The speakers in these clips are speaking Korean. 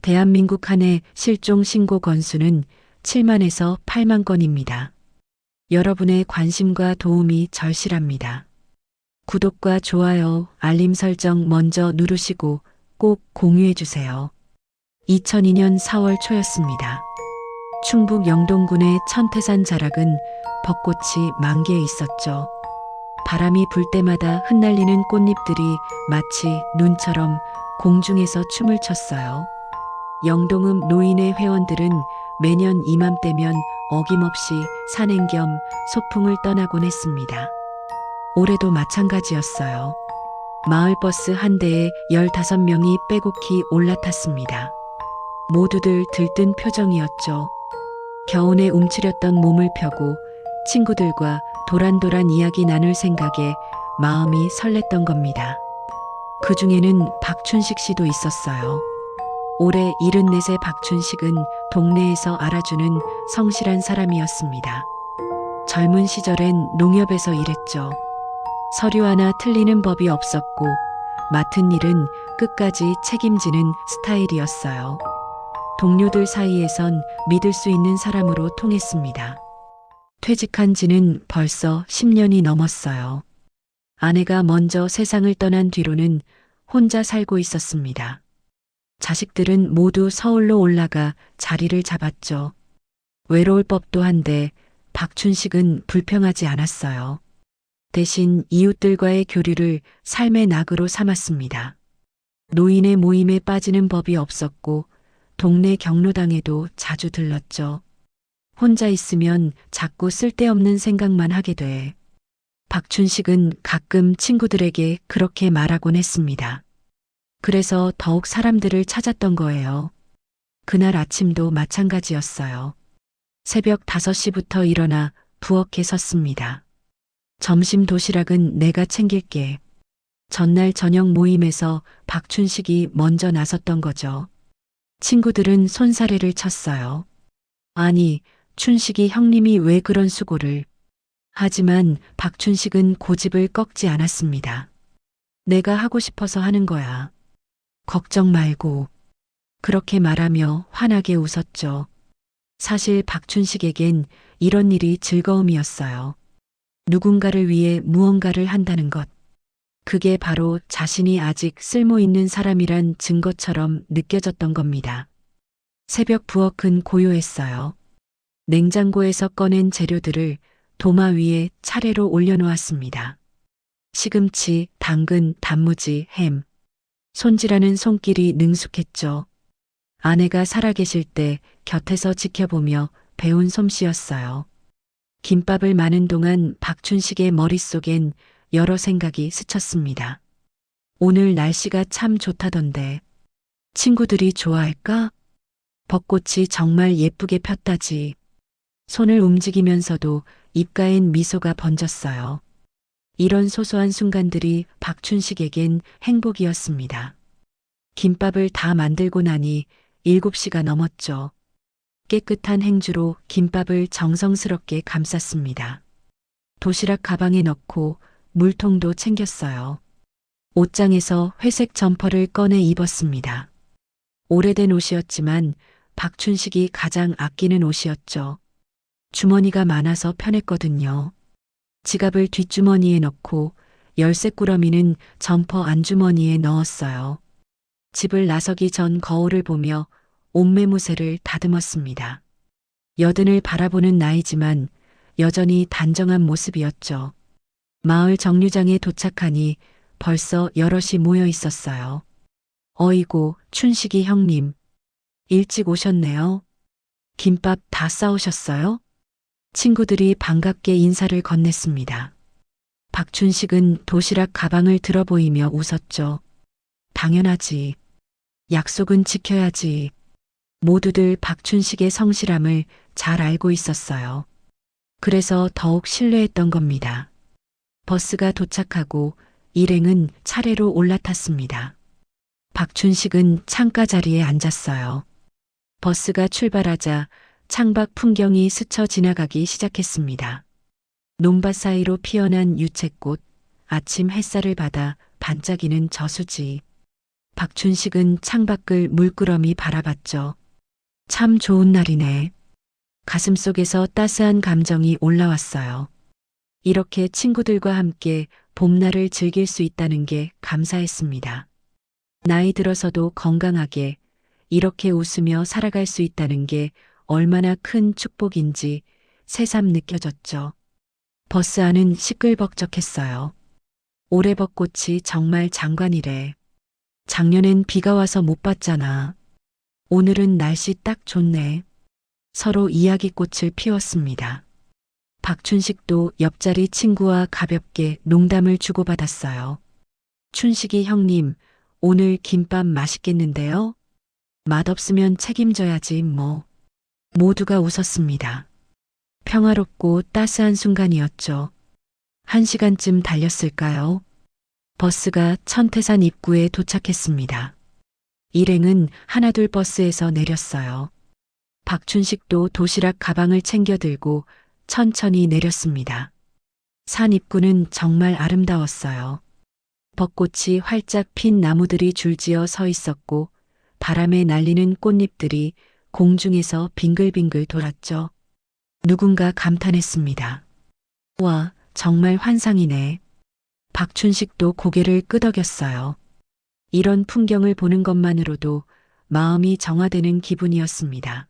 대한민국 한 해 실종 신고 건수는 7만에서 8만 건입니다. 여러분의 관심과 도움이 절실합니다. 구독과 좋아요, 알림 설정 먼저 누르시고 꼭 공유해 주세요. 2002년 4월 초였습니다. 충북 영동군의 천태산 자락은 벚꽃이 만개해 있었죠. 바람이 불 때마다 흩날리는 꽃잎들이 마치 눈처럼 공중에서 춤을 췄어요. 영동읍 노인의 회원들은 매년 이맘때면 어김없이 산행 겸 소풍을 떠나곤 했습니다. 올해도 마찬가지였어요. 마을버스 한 대에 15명이 빼곡히 올라탔습니다. 모두들 들뜬 표정이었죠. 겨운에 움츠렸던 몸을 펴고 친구들과 도란도란 이야기 나눌 생각에 마음이 설렜던 겁니다. 그 중에는 박춘식 씨도 있었어요. 올해 74세 박춘식은 동네에서 알아주는 성실한 사람이었습니다. 젊은 시절엔 농협에서 일했죠. 서류 하나 틀리는 법이 없었고 맡은 일은 끝까지 책임지는 스타일이었어요. 동료들 사이에선 믿을 수 있는 사람으로 통했습니다. 퇴직한 지는 벌써 10년이 넘었어요. 아내가 먼저 세상을 떠난 뒤로는 혼자 살고 있었습니다. 자식들은 모두 서울로 올라가 자리를 잡았죠. 외로울 법도 한데 박춘식은 불평하지 않았어요. 대신 이웃들과의 교류를 삶의 낙으로 삼았습니다. 노인의 모임에 빠지는 법이 없었고 동네 경로당에도 자주 들렀죠. 혼자 있으면 자꾸 쓸데없는 생각만 하게 돼. 박춘식은 가끔 친구들에게 그렇게 말하곤 했습니다. 그래서 더욱 사람들을 찾았던 거예요. 그날 아침도 마찬가지였어요. 새벽 5시부터 일어나 부엌에 섰습니다. 점심 도시락은 내가 챙길게. 전날 저녁 모임에서 박춘식이 먼저 나섰던 거죠. 친구들은 손사래를 쳤어요. 아니, 춘식이 형님이 왜 그런 수고를. 하지만 박춘식은 고집을 꺾지 않았습니다. 내가 하고 싶어서 하는 거야. 걱정 말고. 그렇게 말하며 환하게 웃었죠. 사실 박춘식에겐 이런 일이 즐거움이었어요. 누군가를 위해 무언가를 한다는 것. 그게 바로 자신이 아직 쓸모 있는 사람이란 증거처럼 느껴졌던 겁니다. 새벽 부엌은 고요했어요. 냉장고에서 꺼낸 재료들을 도마 위에 차례로 올려놓았습니다. 시금치, 당근, 단무지, 햄. 손질하는 손길이 능숙했죠. 아내가 살아계실 때 곁에서 지켜보며 배운 솜씨였어요. 김밥을 마는 동안 박춘식의 머릿속엔 여러 생각이 스쳤습니다. 오늘 날씨가 참 좋다던데. 친구들이 좋아할까? 벚꽃이 정말 예쁘게 폈다지. 손을 움직이면서도 입가엔 미소가 번졌어요. 이런 소소한 순간들이 박춘식에겐 행복이었습니다. 김밥을 다 만들고 나니 7시가 넘었죠. 깨끗한 행주로 김밥을 정성스럽게 감쌌습니다. 도시락 가방에 넣고 물통도 챙겼어요. 옷장에서 회색 점퍼를 꺼내 입었습니다. 오래된 옷이었지만 박춘식이 가장 아끼는 옷이었죠. 주머니가 많아서 편했거든요. 지갑을 뒷주머니에 넣고 열쇠꾸러미는 점퍼 안주머니에 넣었어요. 집을 나서기 전 거울을 보며 옷매무새를 다듬었습니다. 여든을 바라보는 나이지만 여전히 단정한 모습이었죠. 마을 정류장에 도착하니 벌써 여럿이 모여 있었어요. 어이구, 춘식이 형님. 일찍 오셨네요. 김밥 다 싸오셨어요? 친구들이 반갑게 인사를 건넸습니다. 박춘식은 도시락 가방을 들어 보이며 웃었죠. 당연하지. 약속은 지켜야지. 모두들 박춘식의 성실함을 잘 알고 있었어요. 그래서 더욱 신뢰했던 겁니다. 버스가 도착하고 일행은 차례로 올라탔습니다. 박춘식은 창가 자리에 앉았어요. 버스가 출발하자 창밖 풍경이 스쳐 지나가기 시작했습니다. 논밭 사이로 피어난 유채꽃, 아침 햇살을 받아 반짝이는 저수지. 박춘식은 창밖을 물끄러미 바라봤죠. 참 좋은 날이네. 가슴속에서 따스한 감정이 올라왔어요. 이렇게 친구들과 함께 봄날을 즐길 수 있다는 게 감사했습니다. 나이 들어서도 건강하게 이렇게 웃으며 살아갈 수 있다는 게 얼마나 큰 축복인지 새삼 느껴졌죠. 버스 안은 시끌벅적했어요. 올해 벚꽃이 정말 장관이래. 작년엔 비가 와서 못 봤잖아. 오늘은 날씨 딱 좋네. 서로 이야기꽃을 피웠습니다. 박춘식도 옆자리 친구와 가볍게 농담을 주고받았어요. 춘식이 형님, 오늘 김밥 맛있겠는데요? 맛없으면 책임져야지 뭐. 모두가 웃었습니다. 평화롭고 따스한 순간이었죠. 1시간쯤 달렸을까요? 버스가 천태산 입구에 도착했습니다. 일행은 하나둘 버스에서 내렸어요. 박춘식도 도시락 가방을 챙겨 들고 천천히 내렸습니다. 산 입구는 정말 아름다웠어요. 벚꽃이 활짝 핀 나무들이 줄지어 서 있었고 바람에 날리는 꽃잎들이 공중에서 빙글빙글 돌았죠. 누군가 감탄했습니다. 와, 정말 환상이네. 박춘식도 고개를 끄덕였어요. 이런 풍경을 보는 것만으로도 마음이 정화되는 기분이었습니다.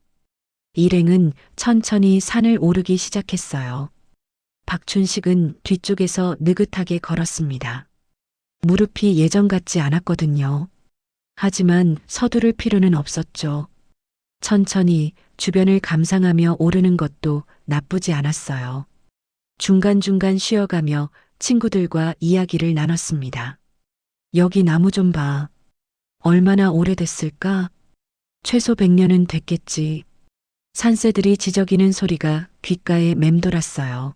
일행은 천천히 산을 오르기 시작했어요. 박춘식은 뒤쪽에서 느긋하게 걸었습니다. 무릎이 예전 같지 않았거든요. 하지만 서두를 필요는 없었죠. 천천히 주변을 감상하며 오르는 것도 나쁘지 않았어요. 중간중간 쉬어가며 친구들과 이야기를 나눴습니다. 여기 나무 좀 봐. 얼마나 오래됐을까? 최소 100년은 됐겠지. 산새들이 지저귀는 소리가 귓가에 맴돌았어요.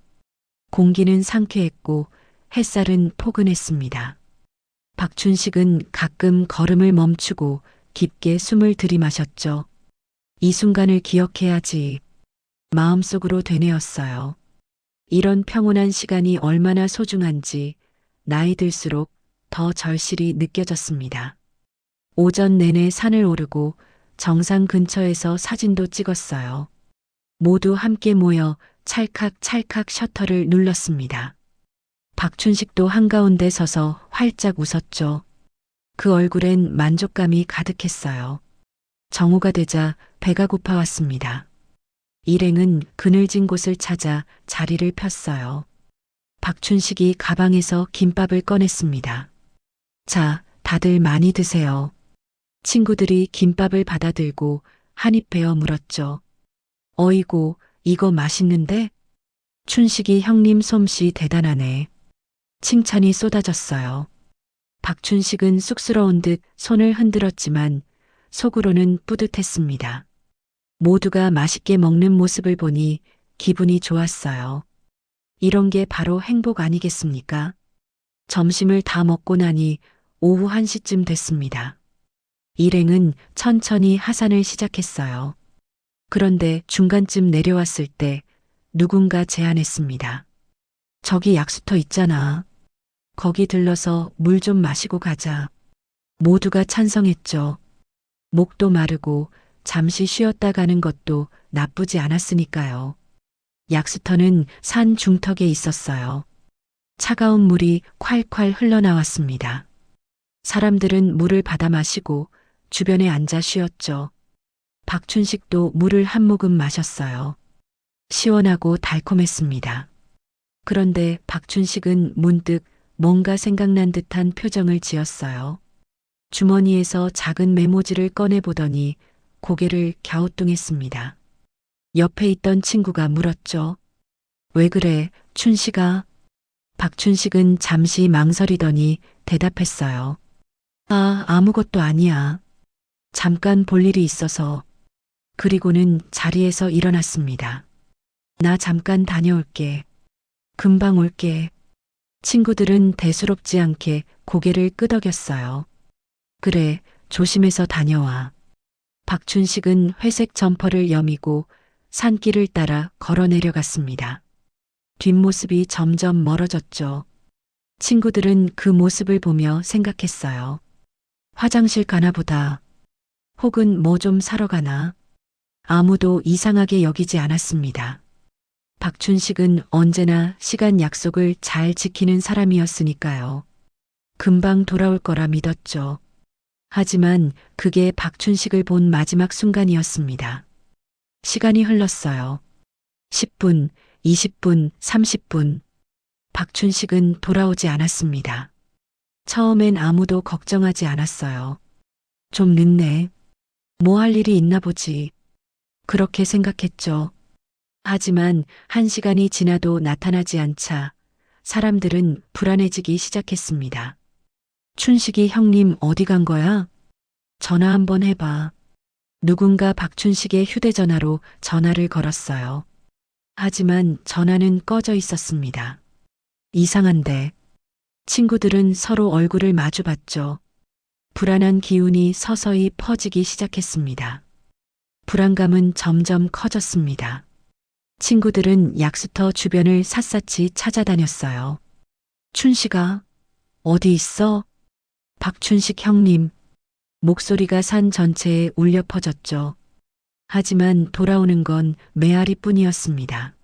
공기는 상쾌했고 햇살은 포근했습니다. 박춘식은 가끔 걸음을 멈추고 깊게 숨을 들이마셨죠. 이 순간을 기억해야지. 마음속으로 되뇌었어요. 이런 평온한 시간이 얼마나 소중한지 나이 들수록 더 절실히 느껴졌습니다. 오전 내내 산을 오르고 정상 근처에서 사진도 찍었어요. 모두 함께 모여 찰칵찰칵 셔터를 눌렀습니다. 박춘식도 한가운데 서서 활짝 웃었죠. 그 얼굴엔 만족감이 가득했어요. 정오가 되자 배가 고파왔습니다. 일행은 그늘진 곳을 찾아 자리를 폈어요. 박춘식이 가방에서 김밥을 꺼냈습니다. 자, 다들 많이 드세요. 친구들이 김밥을 받아들고 한 입 베어 물었죠. 어이구, 이거 맛있는데? 춘식이 형님 솜씨 대단하네. 칭찬이 쏟아졌어요. 박춘식은 쑥스러운 듯 손을 흔들었지만 속으로는 뿌듯했습니다. 모두가 맛있게 먹는 모습을 보니 기분이 좋았어요. 이런 게 바로 행복 아니겠습니까? 점심을 다 먹고 나니 오후 1시쯤 됐습니다. 일행은 천천히 하산을 시작했어요. 그런데 중간쯤 내려왔을 때 누군가 제안했습니다. 저기 약수터 있잖아. 거기 들러서 물 좀 마시고 가자. 모두가 찬성했죠. 목도 마르고 잠시 쉬었다 가는 것도 나쁘지 않았으니까요. 약수터는 산 중턱에 있었어요. 차가운 물이 콸콸 흘러나왔습니다. 사람들은 물을 받아 마시고 주변에 앉아 쉬었죠. 박춘식도 물을 한 모금 마셨어요. 시원하고 달콤했습니다. 그런데 박춘식은 문득 뭔가 생각난 듯한 표정을 지었어요. 주머니에서 작은 메모지를 꺼내보더니 고개를 갸우뚱했습니다. 옆에 있던 친구가 물었죠. 왜 그래, 춘식아? 박춘식은 잠시 망설이더니 대답했어요. 아, 아무것도 아니야. 잠깐 볼 일이 있어서. 그리고는 자리에서 일어났습니다. 나 잠깐 다녀올게. 금방 올게. 친구들은 대수롭지 않게 고개를 끄덕였어요. 그래, 조심해서 다녀와. 박춘식은 회색 점퍼를 여미고 산길을 따라 걸어 내려갔습니다. 뒷모습이 점점 멀어졌죠. 친구들은 그 모습을 보며 생각했어요. 화장실 가나 보다. 혹은 뭐 좀 사러 가나. 아무도 이상하게 여기지 않았습니다. 박춘식은 언제나 시간 약속을 잘 지키는 사람이었으니까요. 금방 돌아올 거라 믿었죠. 하지만 그게 박춘식을 본 마지막 순간이었습니다. 시간이 흘렀어요. 10분, 20분, 30분. 박춘식은 돌아오지 않았습니다. 처음엔 아무도 걱정하지 않았어요. 좀 늦네. 뭐 할 일이 있나 보지. 그렇게 생각했죠. 하지만 1시간이 지나도 나타나지 않자 사람들은 불안해지기 시작했습니다. 춘식이 형님 어디 간 거야? 전화 한번 해봐. 누군가 박춘식의 휴대전화로 전화를 걸었어요. 하지만 전화는 꺼져 있었습니다. 이상한데. 친구들은 서로 얼굴을 마주봤죠. 불안한 기운이 서서히 퍼지기 시작했습니다. 불안감은 점점 커졌습니다. 친구들은 약수터 주변을 샅샅이 찾아다녔어요. 춘식아, 어디 있어? 박춘식 형님. 목소리가 산 전체에 울려 퍼졌죠. 하지만 돌아오는 건 메아리뿐이었습니다.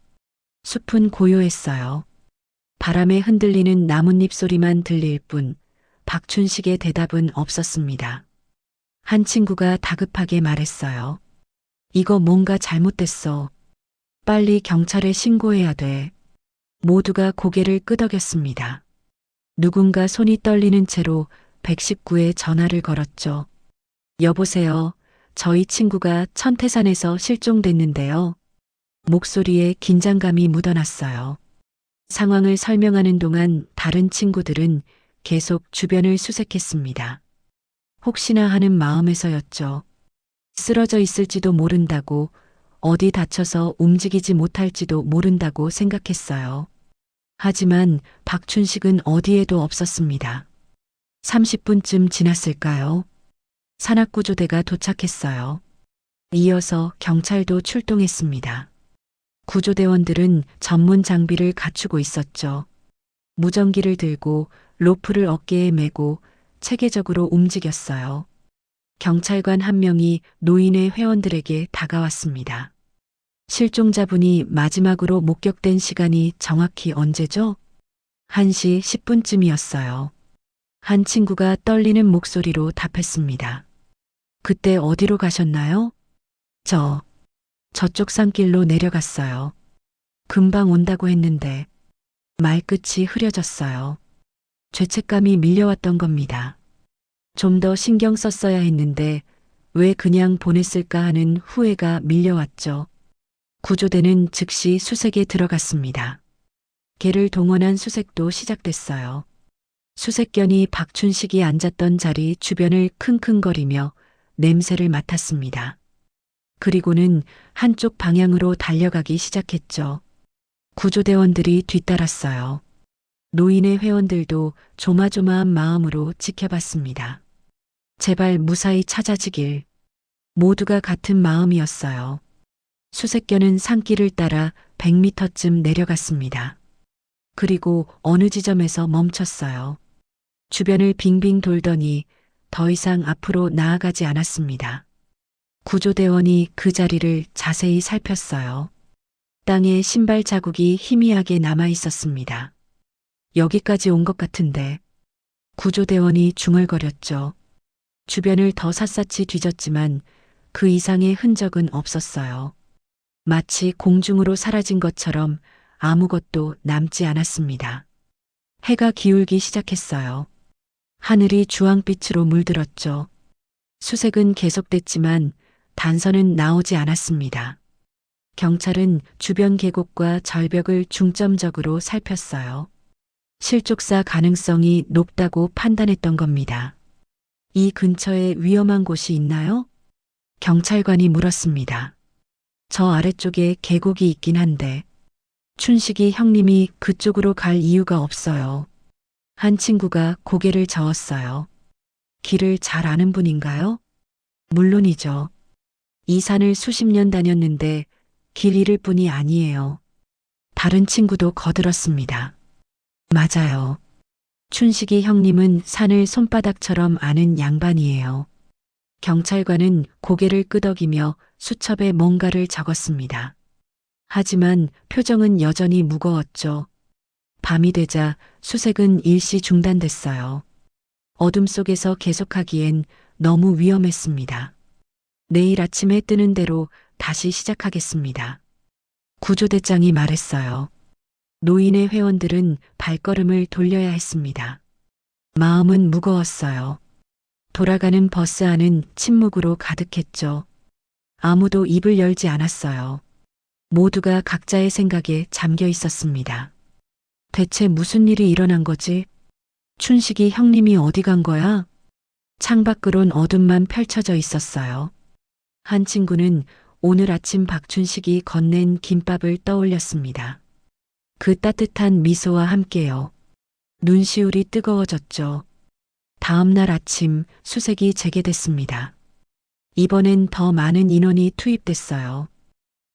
숲은 고요했어요. 바람에 흔들리는 나뭇잎 소리만 들릴 뿐 박춘식의 대답은 없었습니다. 한 친구가 다급하게 말했어요. 이거 뭔가 잘못됐어. 빨리 경찰에 신고해야 돼. 모두가 고개를 끄덕였습니다. 누군가 손이 떨리는 채로 119에 전화를 걸었죠. 여보세요. 저희 친구가 천태산에서 실종됐는데요. 목소리에 긴장감이 묻어났어요. 상황을 설명하는 동안 다른 친구들은 계속 주변을 수색했습니다. 혹시나 하는 마음에서였죠. 쓰러져 있을지도 모른다고, 어디 다쳐서 움직이지 못할지도 모른다고 생각했어요. 하지만 박춘식은 어디에도 없었습니다. 30분쯤 지났을까요? 산악구조대가 도착했어요. 이어서 경찰도 출동했습니다. 구조대원들은 전문 장비를 갖추고 있었죠. 무전기를 들고 로프를 어깨에 메고 체계적으로 움직였어요. 경찰관 한 명이 노인의 회원들에게 다가왔습니다. 실종자분이 마지막으로 목격된 시간이 정확히 언제죠? 1시 10분쯤이었어요. 한 친구가 떨리는 목소리로 답했습니다. 그때 어디로 가셨나요? 저쪽 산길로 내려갔어요. 금방 온다고 했는데 말끝이 흐려졌어요. 죄책감이 밀려왔던 겁니다. 좀 더 신경 썼어야 했는데 왜 그냥 보냈을까 하는 후회가 밀려왔죠. 구조대는 즉시 수색에 들어갔습니다. 개를 동원한 수색도 시작됐어요. 수색견이 박춘식이 앉았던 자리 주변을 킁킁거리며 냄새를 맡았습니다. 그리고는 한쪽 방향으로 달려가기 시작했죠. 구조대원들이 뒤따랐어요. 노인의 회원들도 조마조마한 마음으로 지켜봤습니다. 제발 무사히 찾아지길. 모두가 같은 마음이었어요. 수색견은 산길을 따라 100m쯤 내려갔습니다. 그리고 어느 지점에서 멈췄어요. 주변을 빙빙 돌더니 더 이상 앞으로 나아가지 않았습니다. 구조대원이 그 자리를 자세히 살폈어요. 땅에 신발 자국이 희미하게 남아 있었습니다. 여기까지 온 것 같은데. 구조대원이 중얼거렸죠. 주변을 더 샅샅이 뒤졌지만 그 이상의 흔적은 없었어요. 마치 공중으로 사라진 것처럼 아무것도 남지 않았습니다. 해가 기울기 시작했어요. 하늘이 주황빛으로 물들었죠. 수색은 계속됐지만 단서는 나오지 않았습니다. 경찰은 주변 계곡과 절벽을 중점적으로 살폈어요. 실족사 가능성이 높다고 판단했던 겁니다. 이 근처에 위험한 곳이 있나요? 경찰관이 물었습니다. 저 아래쪽에 계곡이 있긴 한데 춘식이 형님이 그쪽으로 갈 이유가 없어요. 한 친구가 고개를 저었어요. 길을 잘 아는 분인가요? 물론이죠. 이 산을 수십 년 다녔는데 길 잃을 뿐이 아니에요. 다른 친구도 거들었습니다. 맞아요. 춘식이 형님은 산을 손바닥처럼 아는 양반이에요. 경찰관은 고개를 끄덕이며 수첩에 뭔가를 적었습니다. 하지만 표정은 여전히 무거웠죠. 밤이 되자 수색은 일시 중단됐어요. 어둠 속에서 계속하기엔 너무 위험했습니다. 내일 아침에 뜨는 대로 다시 시작하겠습니다. 구조대장이 말했어요. 노인의 회원들은 발걸음을 돌려야 했습니다. 마음은 무거웠어요. 돌아가는 버스 안은 침묵으로 가득했죠. 아무도 입을 열지 않았어요. 모두가 각자의 생각에 잠겨 있었습니다. 대체 무슨 일이 일어난 거지? 춘식이 형님이 어디 간 거야? 창밖으론 어둠만 펼쳐져 있었어요. 한 친구는 오늘 아침 박춘식이 건넨 김밥을 떠올렸습니다. 그 따뜻한 미소와 함께요. 눈시울이 뜨거워졌죠. 다음 날 아침 수색이 재개됐습니다. 이번엔 더 많은 인원이 투입됐어요.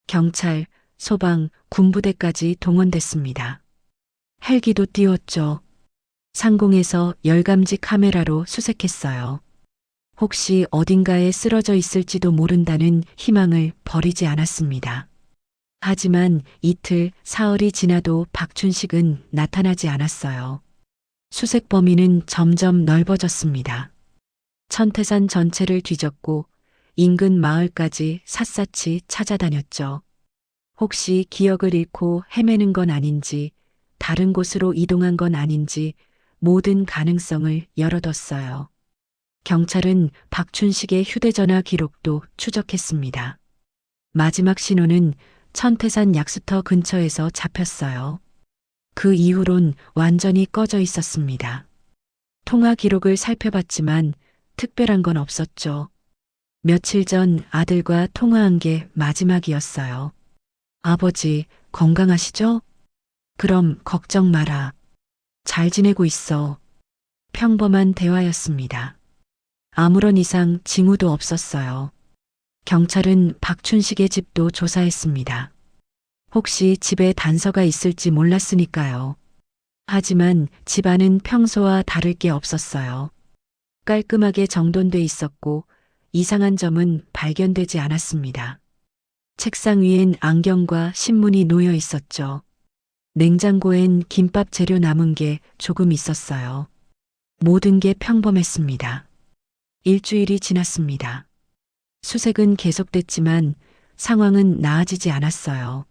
경찰, 소방, 군부대까지 동원됐습니다. 헬기도 띄웠죠. 상공에서 열감지 카메라로 수색했어요. 혹시 어딘가에 쓰러져 있을지도 모른다는 희망을 버리지 않았습니다. 하지만 이틀, 사흘이 지나도 박춘식은 나타나지 않았어요. 수색 범위는 점점 넓어졌습니다. 천태산 전체를 뒤졌고 인근 마을까지 샅샅이 찾아다녔죠. 혹시 기억을 잃고 헤매는 건 아닌지, 다른 곳으로 이동한 건 아닌지 모든 가능성을 열어뒀어요. 경찰은 박춘식의 휴대전화 기록도 추적했습니다. 마지막 신호는 천태산 약수터 근처에서 잡혔어요. 그 이후론 완전히 꺼져 있었습니다. 통화 기록을 살펴봤지만 특별한 건 없었죠. 며칠 전 아들과 통화한 게 마지막이었어요. 아버지, 건강하시죠? 그럼 걱정 마라. 잘 지내고 있어. 평범한 대화였습니다. 아무런 이상 징후도 없었어요. 경찰은 박춘식의 집도 조사했습니다. 혹시 집에 단서가 있을지 몰랐으니까요. 하지만 집안은 평소와 다를 게 없었어요. 깔끔하게 정돈돼 있었고 이상한 점은 발견되지 않았습니다. 책상 위엔 안경과 신문이 놓여 있었죠. 냉장고엔 김밥 재료 남은 게 조금 있었어요. 모든 게 평범했습니다. 일주일이 지났습니다. 수색은 계속됐지만 상황은 나아지지 않았어요.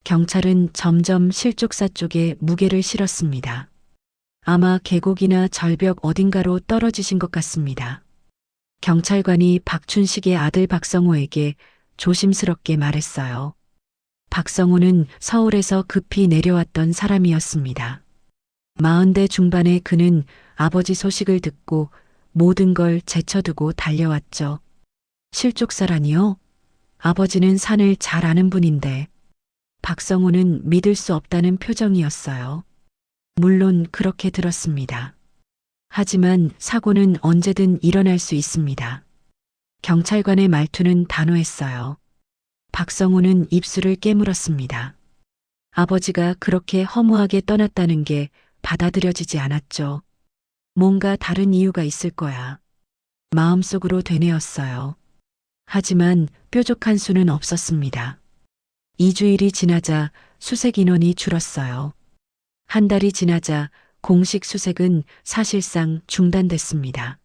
경찰은 점점 실족사 쪽에 무게를 실었습니다. 아마 계곡이나 절벽 어딘가로 떨어지신 것 같습니다. 경찰관이 박춘식의 아들 박성호에게 조심스럽게 말했어요. 박성호는 서울에서 급히 내려왔던 사람이었습니다. 40대 중반의 그는 아버지 소식을 듣고 모든 걸 제쳐두고 달려왔죠. 실족사라니요? 아버지는 산을 잘 아는 분인데 박성호는 믿을 수 없다는 표정이었어요. 물론 그렇게 들었습니다. 하지만 사고는 언제든 일어날 수 있습니다. 경찰관의 말투는 단호했어요. 박성호는 입술을 깨물었습니다. 아버지가 그렇게 허무하게 떠났다는 게 받아들여지지 않았죠. 뭔가 다른 이유가 있을 거야. 마음속으로 되뇌었어요. 하지만 뾰족한 수는 없었습니다. 2주일이 지나자 수색 인원이 줄었어요. 한 달이 지나자 공식 수색은 사실상 중단됐습니다.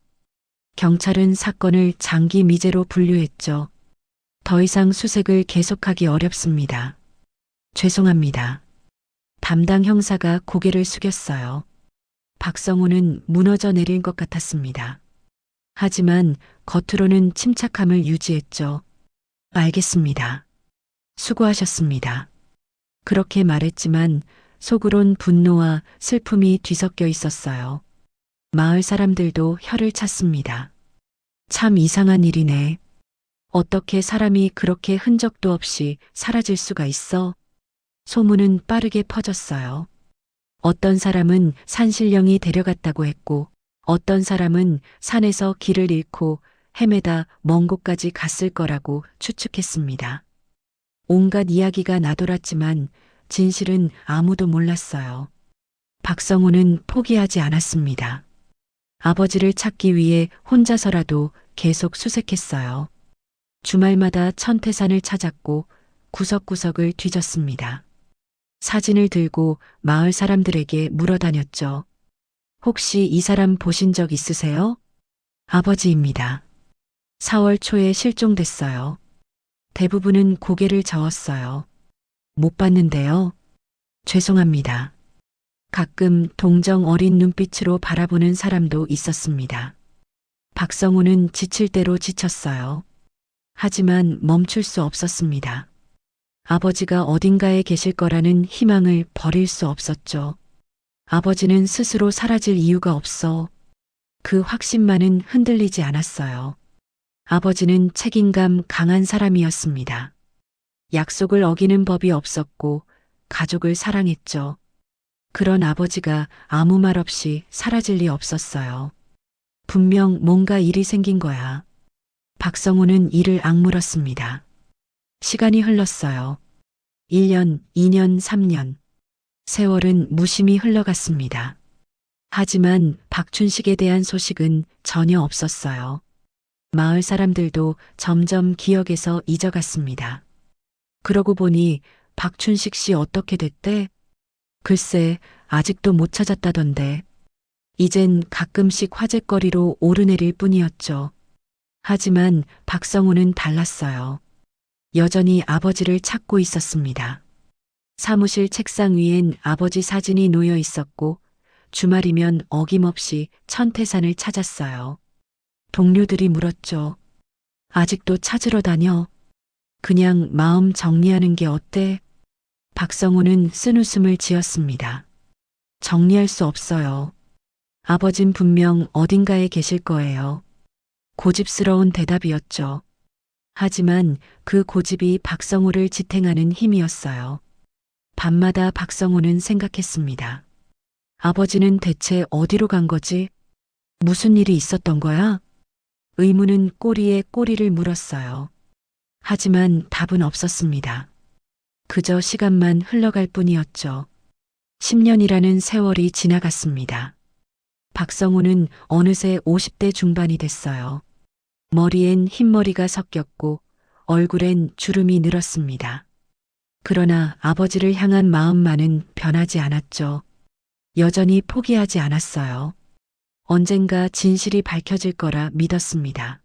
경찰은 사건을 장기 미제로 분류했죠. 더 이상 수색을 계속하기 어렵습니다. 죄송합니다. 담당 형사가 고개를 숙였어요. 박성호는 무너져 내릴 것 같았습니다. 하지만 겉으로는 침착함을 유지했죠. 알겠습니다. 수고하셨습니다. 그렇게 말했지만 속으론 분노와 슬픔이 뒤섞여 있었어요. 마을 사람들도 혀를 찼습니다. 참 이상한 일이네. 어떻게 사람이 그렇게 흔적도 없이 사라질 수가 있어? 소문은 빠르게 퍼졌어요. 어떤 사람은 산신령이 데려갔다고 했고, 어떤 사람은 산에서 길을 잃고 헤매다 먼 곳까지 갔을 거라고 추측했습니다. 온갖 이야기가 나돌았지만 진실은 아무도 몰랐어요. 박성우는 포기하지 않았습니다. 아버지를 찾기 위해 혼자서라도 계속 수색했어요. 주말마다 천태산을 찾았고 구석구석을 뒤졌습니다. 사진을 들고 마을 사람들에게 물어다녔죠. 혹시 이 사람 보신 적 있으세요? 아버지입니다. 4월 초에 실종됐어요. 대부분은 고개를 저었어요. 못 봤는데요. 죄송합니다. 가끔 동정 어린 눈빛으로 바라보는 사람도 있었습니다. 박성우는 지칠 대로 지쳤어요. 하지만 멈출 수 없었습니다. 아버지가 어딘가에 계실 거라는 희망을 버릴 수 없었죠. 아버지는 스스로 사라질 이유가 없어. 그 확신만은 흔들리지 않았어요. 아버지는 책임감 강한 사람이었습니다. 약속을 어기는 법이 없었고 가족을 사랑했죠. 그런 아버지가 아무 말 없이 사라질 리 없었어요. 분명 뭔가 일이 생긴 거야. 박성우는 이를 악물었습니다. 시간이 흘렀어요. 1년, 2년, 3년. 세월은 무심히 흘러갔습니다. 하지만 박춘식에 대한 소식은 전혀 없었어요. 마을 사람들도 점점 기억에서 잊어갔습니다. 그러고 보니 박춘식 씨 어떻게 됐대? 글쎄, 아직도 못 찾았다던데. 이젠 가끔씩 화제거리로 오르내릴 뿐이었죠. 하지만 박성우는 달랐어요. 여전히 아버지를 찾고 있었습니다. 사무실 책상 위엔 아버지 사진이 놓여 있었고 주말이면 어김없이 천태산을 찾았어요. 동료들이 물었죠. 아직도 찾으러 다녀? 그냥 마음 정리하는 게 어때? 박성우는 쓴웃음을 지었습니다. 정리할 수 없어요. 아버진 분명 어딘가에 계실 거예요. 고집스러운 대답이었죠. 하지만 그 고집이 박성우를 지탱하는 힘이었어요. 밤마다 박성우는 생각했습니다. 아버지는 대체 어디로 간 거지? 무슨 일이 있었던 거야? 의문은 꼬리에 꼬리를 물었어요. 하지만 답은 없었습니다. 그저 시간만 흘러갈 뿐이었죠. 10년이라는 세월이 지나갔습니다. 박성우는 어느새 50대 중반이 됐어요. 머리엔 흰머리가 섞였고 얼굴엔 주름이 늘었습니다. 그러나 아버지를 향한 마음만은 변하지 않았죠. 여전히 포기하지 않았어요. 언젠가 진실이 밝혀질 거라 믿었습니다.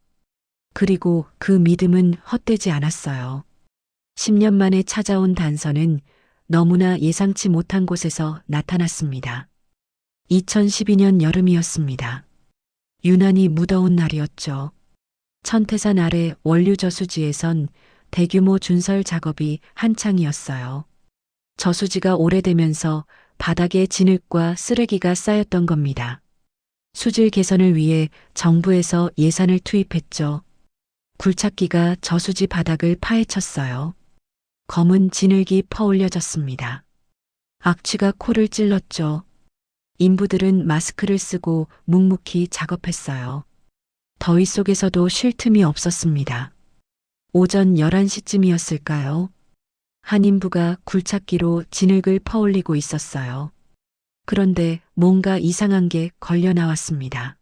그리고 그 믿음은 헛되지 않았어요. 10년 만에 찾아온 단서는 너무나 예상치 못한 곳에서 나타났습니다. 2012년 여름이었습니다. 유난히 무더운 날이었죠. 천태산 아래 원류저수지에선 대규모 준설 작업이 한창이었어요. 저수지가 오래되면서 바닥에 진흙과 쓰레기가 쌓였던 겁니다. 수질 개선을 위해 정부에서 예산을 투입했죠. 굴착기가 저수지 바닥을 파헤쳤어요. 검은 진흙이 퍼올려졌습니다. 악취가 코를 찔렀죠. 인부들은 마스크를 쓰고 묵묵히 작업했어요. 더위 속에서도 쉴 틈이 없었습니다. 오전 11시쯤이었을까요? 한 인부가 굴착기로 진흙을 퍼올리고 있었어요. 그런데 뭔가 이상한 게 걸려 나왔습니다.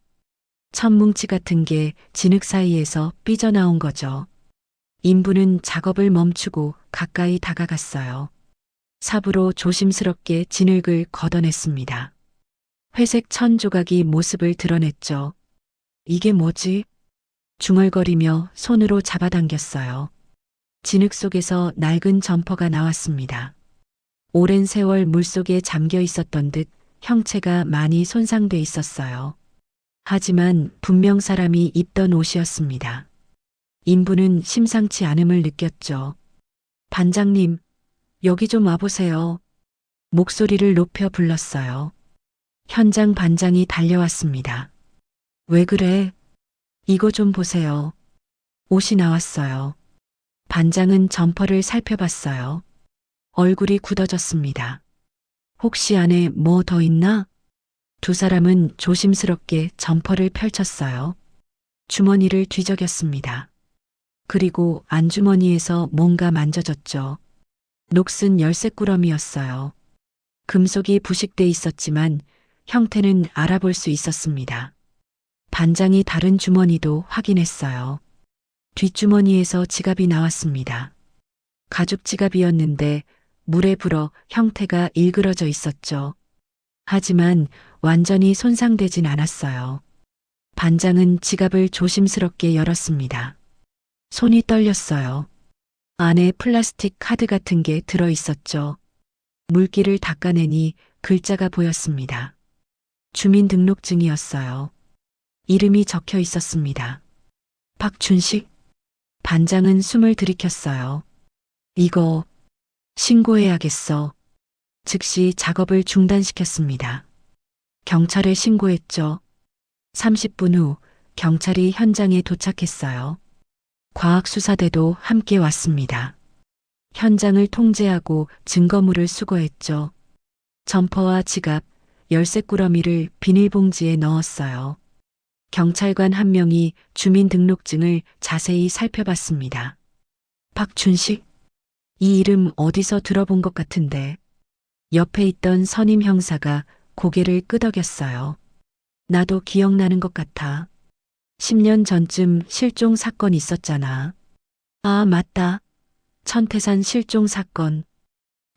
천뭉치 같은 게 진흙 사이에서 삐져나온 거죠. 인부는 작업을 멈추고 가까이 다가갔어요. 삽으로 조심스럽게 진흙을 걷어냈습니다. 회색 천 조각이 모습을 드러냈죠. 이게 뭐지? 중얼거리며 손으로 잡아당겼어요. 진흙 속에서 낡은 점퍼가 나왔습니다. 오랜 세월 물속에 잠겨 있었던 듯 형체가 많이 손상돼 있었어요. 하지만 분명 사람이 입던 옷이었습니다. 인부는 심상치 않음을 느꼈죠. 반장님, 여기 좀 와보세요. 목소리를 높여 불렀어요. 현장 반장이 달려왔습니다. 왜 그래? 이거 좀 보세요. 옷이 나왔어요. 반장은 점퍼를 살펴봤어요. 얼굴이 굳어졌습니다. 혹시 안에 뭐 더 있나? 두 사람은 조심스럽게 점퍼를 펼쳤어요. 주머니를 뒤적였습니다. 그리고 안주머니에서 뭔가 만져졌죠. 녹슨 열쇠꾸러미였어요. 금속이 부식돼 있었지만 형태는 알아볼 수 있었습니다. 반장이 다른 주머니도 확인했어요. 뒷주머니에서 지갑이 나왔습니다. 가죽 지갑이었는데 물에 불어 형태가 일그러져 있었죠. 하지만 완전히 손상되진 않았어요. 반장은 지갑을 조심스럽게 열었습니다. 손이 떨렸어요. 안에 플라스틱 카드 같은 게 들어 있었죠. 물기를 닦아내니 글자가 보였습니다. 주민등록증이었어요. 이름이 적혀 있었습니다. 박춘식. 반장은 숨을 들이켰어요. 이거 신고해야겠어. 즉시 작업을 중단시켰습니다. 경찰에 신고했죠. 30분 후 경찰이 현장에 도착했어요. 과학수사대도 함께 왔습니다. 현장을 통제하고 증거물을 수거했죠. 점퍼와 지갑, 열쇠꾸러미를 비닐봉지에 넣었어요. 경찰관 한 명이 주민등록증을 자세히 살펴봤습니다. 박춘식? 이 이름 어디서 들어본 것 같은데. 옆에 있던 선임 형사가 고개를 끄덕였어요. 나도 기억나는 것 같아. 10년 전쯤 실종 사건 있었잖아. 아, 맞다. 천태산 실종 사건.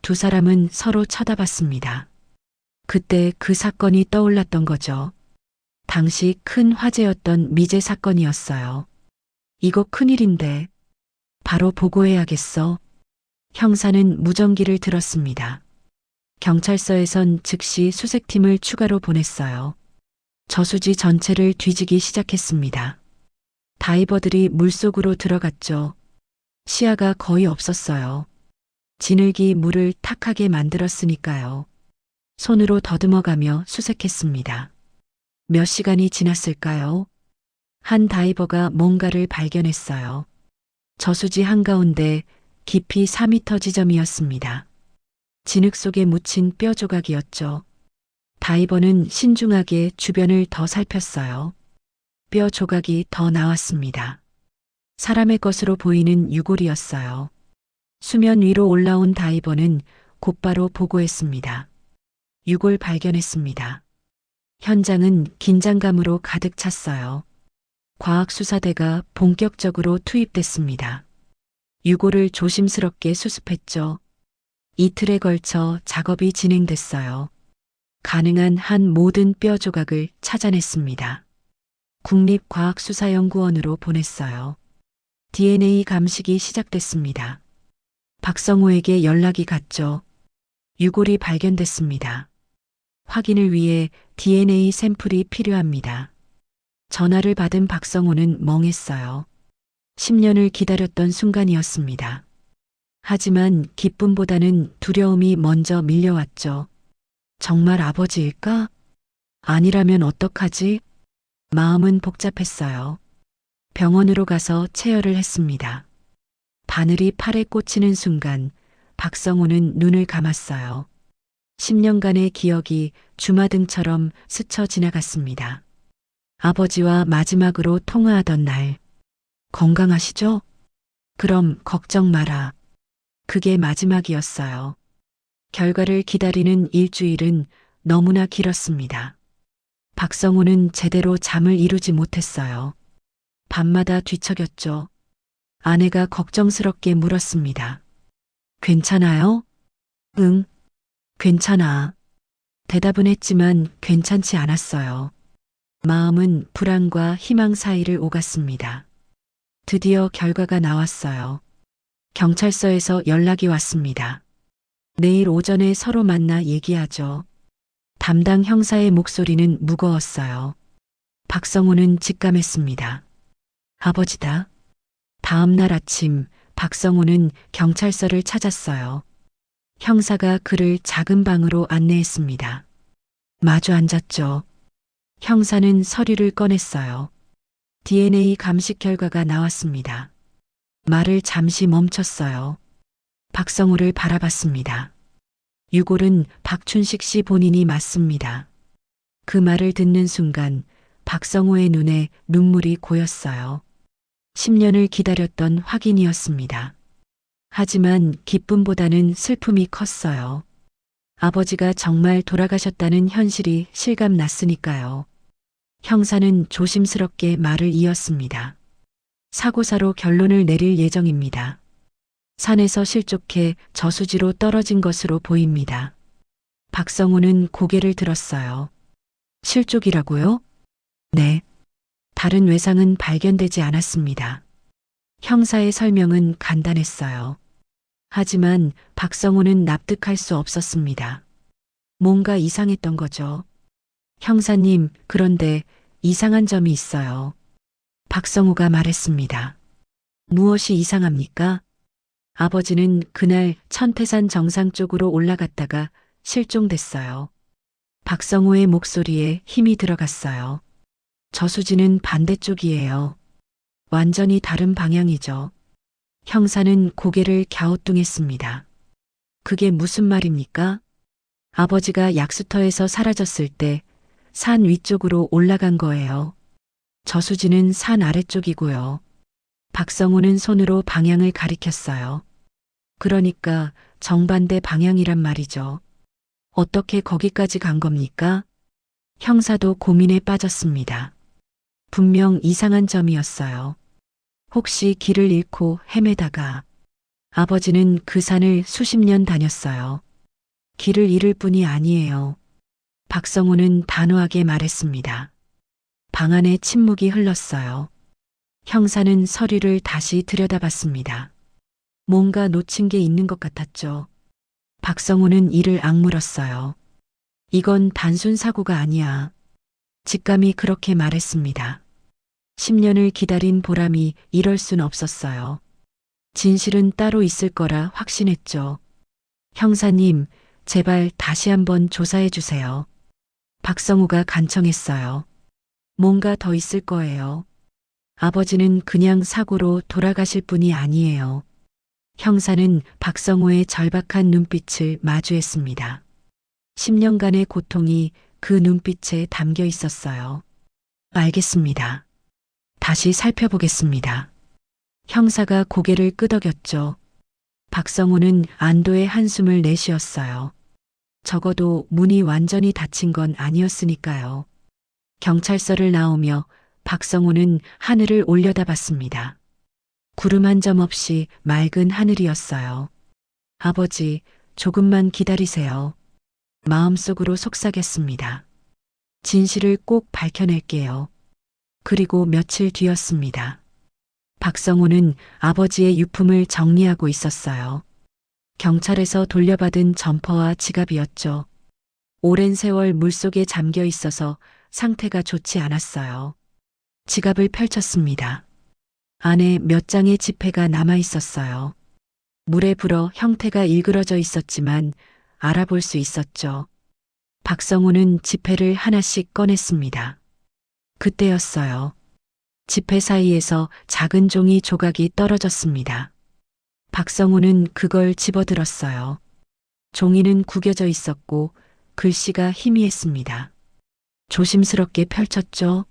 두 사람은 서로 쳐다봤습니다. 그때 그 사건이 떠올랐던 거죠. 당시 큰 화제였던 미제 사건이었어요. 이거 큰일인데. 바로 보고해야겠어. 형사는 무전기를 들었습니다. 경찰서에선 즉시 수색팀을 추가로 보냈어요. 저수지 전체를 뒤지기 시작했습니다. 다이버들이 물속으로 들어갔죠. 시야가 거의 없었어요. 진흙이 물을 탁하게 만들었으니까요. 손으로 더듬어가며 수색했습니다. 몇 시간이 지났을까요? 한 다이버가 뭔가를 발견했어요. 저수지 한가운데 깊이 4m 지점이었습니다. 진흙 속에 묻힌 뼈 조각이었죠. 다이버는 신중하게 주변을 더 살폈어요. 뼈 조각이 더 나왔습니다. 사람의 것으로 보이는 유골이었어요. 수면 위로 올라온 다이버는 곧바로 보고했습니다. 유골 발견했습니다. 현장은 긴장감으로 가득 찼어요. 과학수사대가 본격적으로 투입됐습니다. 유골을 조심스럽게 수습했죠. 이틀에 걸쳐 작업이 진행됐어요. 가능한 한 모든 뼈 조각을 찾아냈습니다. 국립과학수사연구원으로 보냈어요. DNA 감식이 시작됐습니다. 박성호에게 연락이 갔죠. 유골이 발견됐습니다. 확인을 위해 DNA 샘플이 필요합니다. 전화를 받은 박성호는 멍했어요. 10년을 기다렸던 순간이었습니다. 하지만 기쁨보다는 두려움이 먼저 밀려왔죠. 정말 아버지일까? 아니라면 어떡하지? 마음은 복잡했어요. 병원으로 가서 체열을 했습니다. 바늘이 팔에 꽂히는 순간 박성호는 눈을 감았어요. 10년간의 기억이 주마등처럼 스쳐 지나갔습니다. 아버지와 마지막으로 통화하던 날. 건강하시죠? 그럼 걱정 마라. 그게 마지막이었어요. 결과를 기다리는 일주일은 너무나 길었습니다. 박성호는 제대로 잠을 이루지 못했어요. 밤마다 뒤척였죠. 아내가 걱정스럽게 물었습니다. 괜찮아요? 응, 괜찮아. 대답은 했지만 괜찮지 않았어요. 마음은 불안과 희망 사이를 오갔습니다. 드디어 결과가 나왔어요. 경찰서에서 연락이 왔습니다. 내일 오전에 서로 만나 얘기하죠. 담당 형사의 목소리는 무거웠어요. 박성호는 직감했습니다. 아버지다. 다음 날 아침 박성호는 경찰서를 찾았어요. 형사가 그를 작은 방으로 안내했습니다. 마주 앉았죠. 형사는 서류를 꺼냈어요. DNA 감식 결과가 나왔습니다. 말을 잠시 멈췄어요. 박성호를 바라봤습니다. 유골은 박춘식 씨 본인이 맞습니다. 그 말을 듣는 순간 박성호의 눈에 눈물이 고였어요. 10년을 기다렸던 확인이었습니다. 하지만 기쁨보다는 슬픔이 컸어요. 아버지가 정말 돌아가셨다는 현실이 실감 났으니까요. 형사는 조심스럽게 말을 이었습니다. 사고사로 결론을 내릴 예정입니다. 산에서 실족해 저수지로 떨어진 것으로 보입니다. 박성우는 고개를 들었어요. 실족이라고요? 네. 다른 외상은 발견되지 않았습니다. 형사의 설명은 간단했어요. 하지만 박성우는 납득할 수 없었습니다. 뭔가 이상했던 거죠. 형사님, 그런데 이상한 점이 있어요. 박성우가 말했습니다. 무엇이 이상합니까? 아버지는 그날 천태산 정상 쪽으로 올라갔다가 실종됐어요. 박성우의 목소리에 힘이 들어갔어요. 저수지는 반대쪽이에요. 완전히 다른 방향이죠. 형사는 고개를 갸우뚱했습니다. 그게 무슨 말입니까? 아버지가 약수터에서 사라졌을 때 산 위쪽으로 올라간 거예요. 저수지는 산 아래쪽이고요. 박성우는 손으로 방향을 가리켰어요. 그러니까 정반대 방향이란 말이죠. 어떻게 거기까지 간 겁니까? 형사도 고민에 빠졌습니다. 분명 이상한 점이었어요. 혹시 길을 잃고 헤매다가 아버지는 그 산을 수십 년 다녔어요. 길을 잃을 뿐이 아니에요. 박성우는 단호하게 말했습니다. 방 안에 침묵이 흘렀어요. 형사는 서류를 다시 들여다봤습니다. 뭔가 놓친 게 있는 것 같았죠. 박성우는 이를 악물었어요. 이건 단순 사고가 아니야. 직감이 그렇게 말했습니다. 10년을 기다린 보람이 이럴 순 없었어요. 진실은 따로 있을 거라 확신했죠. 형사님, 제발 다시 한번 조사해 주세요. 박성우가 간청했어요. 뭔가 더 있을 거예요. 아버지는 그냥 사고로 돌아가실 분이 아니에요. 형사는 박성우의 절박한 눈빛을 마주했습니다. 10년간의 고통이 그 눈빛에 담겨 있었어요. 알겠습니다. 다시 살펴보겠습니다. 형사가 고개를 끄덕였죠. 박성우는 안도의 한숨을 내쉬었어요. 적어도 문이 완전히 닫힌 건 아니었으니까요. 경찰서를 나오며 박성우는 하늘을 올려다봤습니다. 구름 한 점 없이 맑은 하늘이었어요. 아버지, 조금만 기다리세요. 마음속으로 속삭였습니다. 진실을 꼭 밝혀낼게요. 그리고 며칠 뒤였습니다. 박성우는 아버지의 유품을 정리하고 있었어요. 경찰에서 돌려받은 점퍼와 지갑이었죠. 오랜 세월 물속에 잠겨 있어서 상태가 좋지 않았어요. 지갑을 펼쳤습니다. 안에 몇 장의 지폐가 남아 있었어요. 물에 불어 형태가 일그러져 있었지만 알아볼 수 있었죠. 박성우는 지폐를 하나씩 꺼냈습니다. 그때였어요. 지폐 사이에서 작은 종이 조각이 떨어졌습니다. 박성우는 그걸 집어들었어요. 종이는 구겨져 있었고 글씨가 희미했습니다. 조심스럽게 펼쳤죠.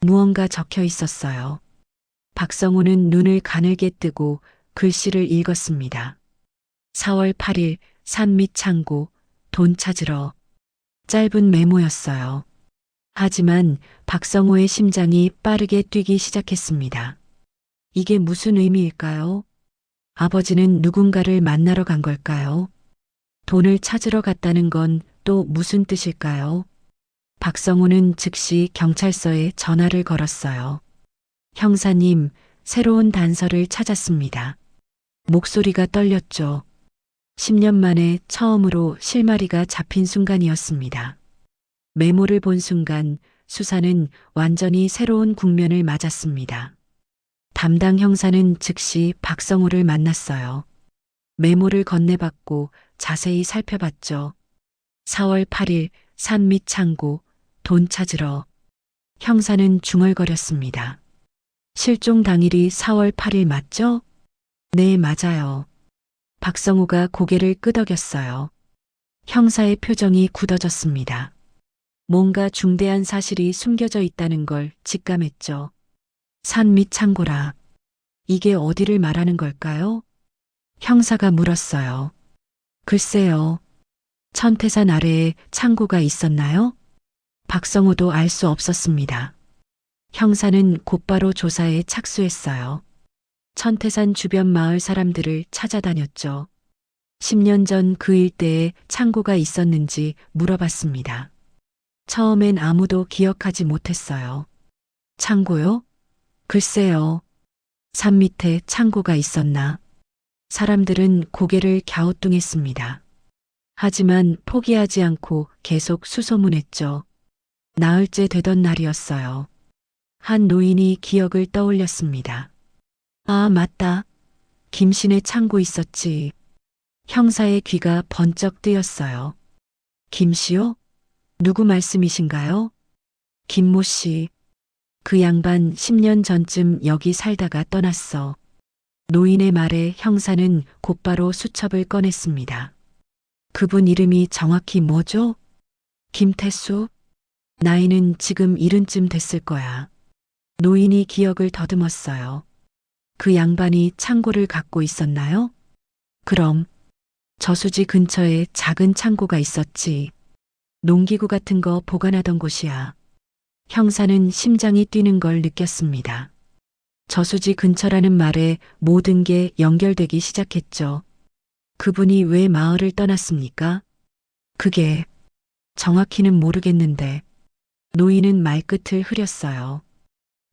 무언가 적혀 있었어요. 박성우는 눈을 가늘게 뜨고 글씨를 읽었습니다. 4월 8일 산 밑 창고 돈 찾으러. 짧은 메모였어요. 하지만 박성우의 심장이 빠르게 뛰기 시작했습니다. 이게 무슨 의미일까요? 아버지는 누군가를 만나러 간 걸까요? 돈을 찾으러 갔다는 건 또 무슨 뜻일까요? 박성우는 즉시 경찰서에 전화를 걸었어요. 형사님, 새로운 단서를 찾았습니다. 목소리가 떨렸죠. 10년 만에 처음으로 실마리가 잡힌 순간이었습니다. 메모를 본 순간 수사는 완전히 새로운 국면을 맞았습니다. 담당 형사는 즉시 박성우를 만났어요. 메모를 건네받고 자세히 살펴봤죠. 4월 8일 산 밑 창고 돈 찾으러. 형사는 중얼거렸습니다. 실종 당일이 4월 8일 맞죠? 네, 맞아요. 박성우가 고개를 끄덕였어요. 형사의 표정이 굳어졌습니다. 뭔가 중대한 사실이 숨겨져 있다는 걸 직감했죠. 산 밑 창고라. 이게 어디를 말하는 걸까요? 형사가 물었어요. 글쎄요. 천태산 아래에 창고가 있었나요? 박성호도 알 수 없었습니다. 형사는 곧바로 조사에 착수했어요. 천태산 주변 마을 사람들을 찾아다녔죠. 10년 전 그 일대에 창고가 있었는지 물어봤습니다. 처음엔 아무도 기억하지 못했어요. 창고요? 글쎄요. 산 밑에 창고가 있었나? 사람들은 고개를 갸우뚱했습니다. 하지만 포기하지 않고 계속 수소문했죠. 나흘째 되던 날이었어요. 한 노인이 기억을 떠올렸습니다. 아, 맞다. 김씨네 창고 있었지. 형사의 귀가 번쩍 뜨였어요. 김씨요? 누구 말씀이신가요? 김모 씨. 그 양반 10년 전쯤 여기 살다가 떠났어. 노인의 말에 형사는 곧바로 수첩을 꺼냈습니다. 그분 이름이 정확히 뭐죠? 김태수? 나이는 지금 70쯤 됐을 거야. 노인이 기억을 더듬었어요. 그 양반이 창고를 갖고 있었나요? 그럼 저수지 근처에 작은 창고가 있었지. 농기구 같은 거 보관하던 곳이야. 형사는 심장이 뛰는 걸 느꼈습니다. 저수지 근처라는 말에 모든 게 연결되기 시작했죠. 그분이 왜 마을을 떠났습니까? 그게 정확히는 모르겠는데 노인은 말끝을 흐렸어요.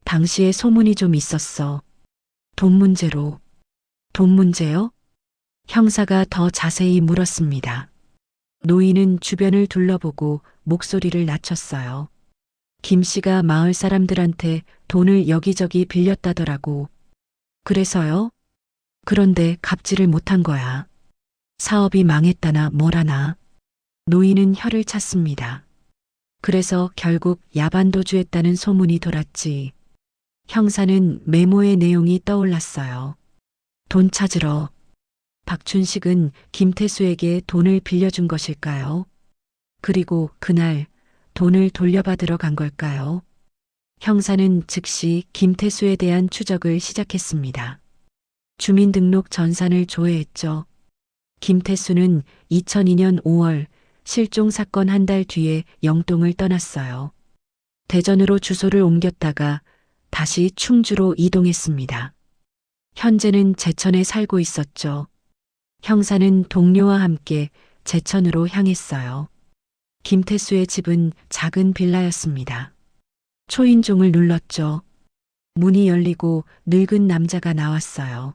당시에 소문이 좀 있었어. 돈 문제로. 돈 문제요? 형사가 더 자세히 물었습니다. 노인은 주변을 둘러보고 목소리를 낮췄어요. 김 씨가 마을 사람들한테 돈을 여기저기 빌렸다더라고. 그래서요? 그런데 갚지를 못한 거야. 사업이 망했다나 뭐라나. 노인은 혀를 찼습니다. 그래서 결국 야반도주했다는 소문이 돌았지. 형사는 메모의 내용이 떠올랐어요. 돈 찾으러. 박춘식은 김태수에게 돈을 빌려준 것일까요? 그리고 그날 돈을 돌려받으러 간 걸까요? 형사는 즉시 김태수에 대한 추적을 시작했습니다. 주민등록 전산을 조회했죠. 김태수는 2002년 5월 실종 사건 한 달 뒤에 영동을 떠났어요. 대전으로 주소를 옮겼다가 다시 충주로 이동했습니다. 현재는 제천에 살고 있었죠. 형사는 동료와 함께 제천으로 향했어요. 김태수의 집은 작은 빌라였습니다. 초인종을 눌렀죠. 문이 열리고 늙은 남자가 나왔어요.